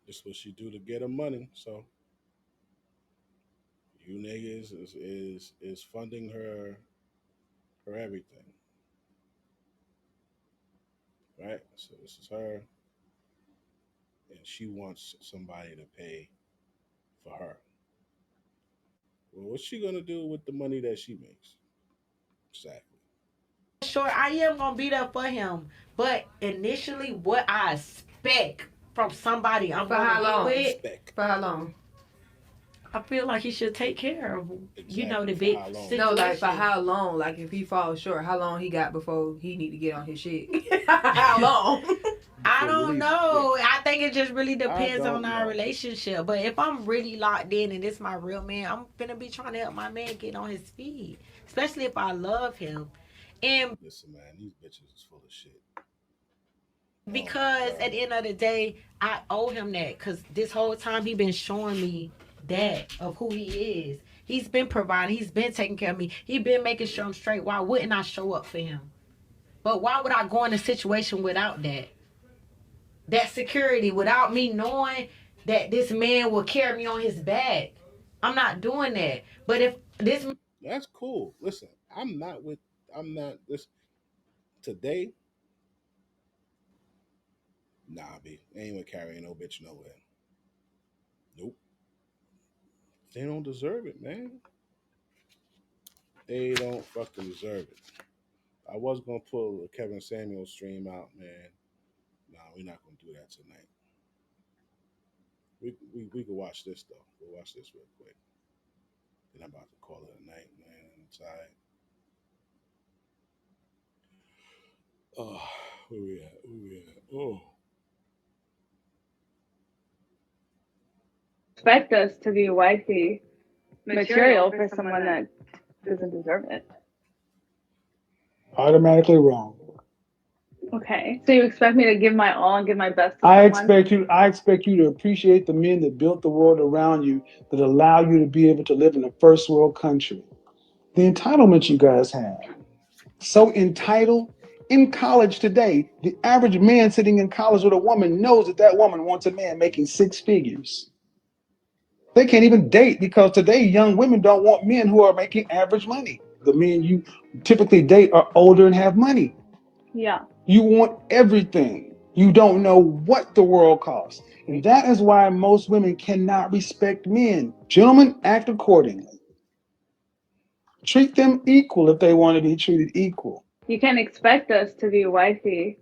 This what she do to get her money. So you niggas is funding her everything. Right? So this is her. And she wants somebody to pay for her. Well, what's she gonna do with the money that she makes? Exactly. Sure, I am gonna be there for him. But initially, what I expect from somebody I'm gonna be with... For how long? I feel like he should take care of, Exactly. the big situation. No, like for how long? Like if he falls short, how long he got before he need to get on his shit? How long? I don't know. I think it just really depends on our relationship. But if I'm really locked in and this my real man, I'm gonna be trying to help my man get on his feet. Especially if I love him. And listen, man, these bitches is full of shit. Because at the end of the day, I owe him that. Because this whole time he been showing me that of who he is. He's been providing. He's been taking care of me. He's been making sure I'm straight. Why wouldn't I show up for him? But why would I go in a situation without that? That security, without me knowing that this man will carry me on his back. I'm not doing that. But if this... That's cool. Listen, this today. Nah, B. Ain't even carrying no bitch nowhere. Nope. They don't deserve it, man. They don't fucking deserve it. I was gonna pull a Kevin Samuel stream out, man. Nah, we're not gonna do that tonight. We could watch this though. We'll watch this real quick. Then I'm about to call it a night, man. I'm tired. Oh, where we at? Where we at? Oh, Expect us to be wifey material for someone that doesn't deserve it. Automatically wrong. Okay. So you expect me to give my all and give my best to I someone? expect you to appreciate the men that built the world around you that allow you to be able to live in a first world country. The entitlement you guys have. So entitled. In college today, the average man sitting in college with a woman knows that that woman wants a man making six figures. They can't even date because today young women don't want men who are making average money. The men you typically date are older and have money. Yeah. You want everything. You don't know what the world costs. And that is why most women cannot respect men. Gentlemen, act accordingly. Treat them equal if they want to be treated equal. You can't expect us to be wifey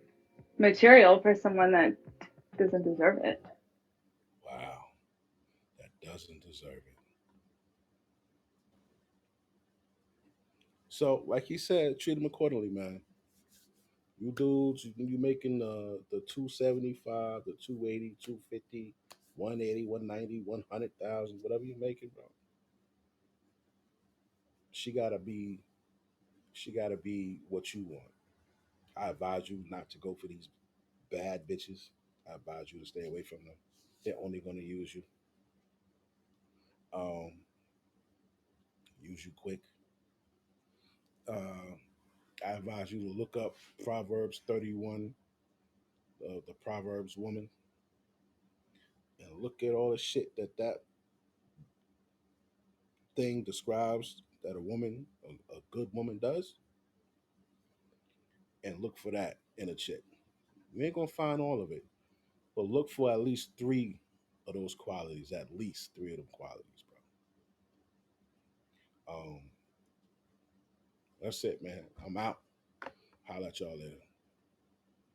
material for someone that doesn't deserve it. wow. That doesn't deserve it. So, like he said, treat them accordingly, man. You dudes, you making the 275, the 280, 250, 180, 190, 100,000, whatever you making, bro. She gotta be she gotta be what you want. I advise you not to go for these bad bitches. I advise you to stay away from them. They're only gonna um, use you quick. Uh, I advise you to look up Proverbs 31, the Proverbs woman, and look at all the shit that thing describes that a woman, a good woman does, and look for that in a chick. You ain't gonna find all of it, but look for at least three of those qualities, at least three of them qualities, bro. That's it, man. I'm out. Holla at y'all later.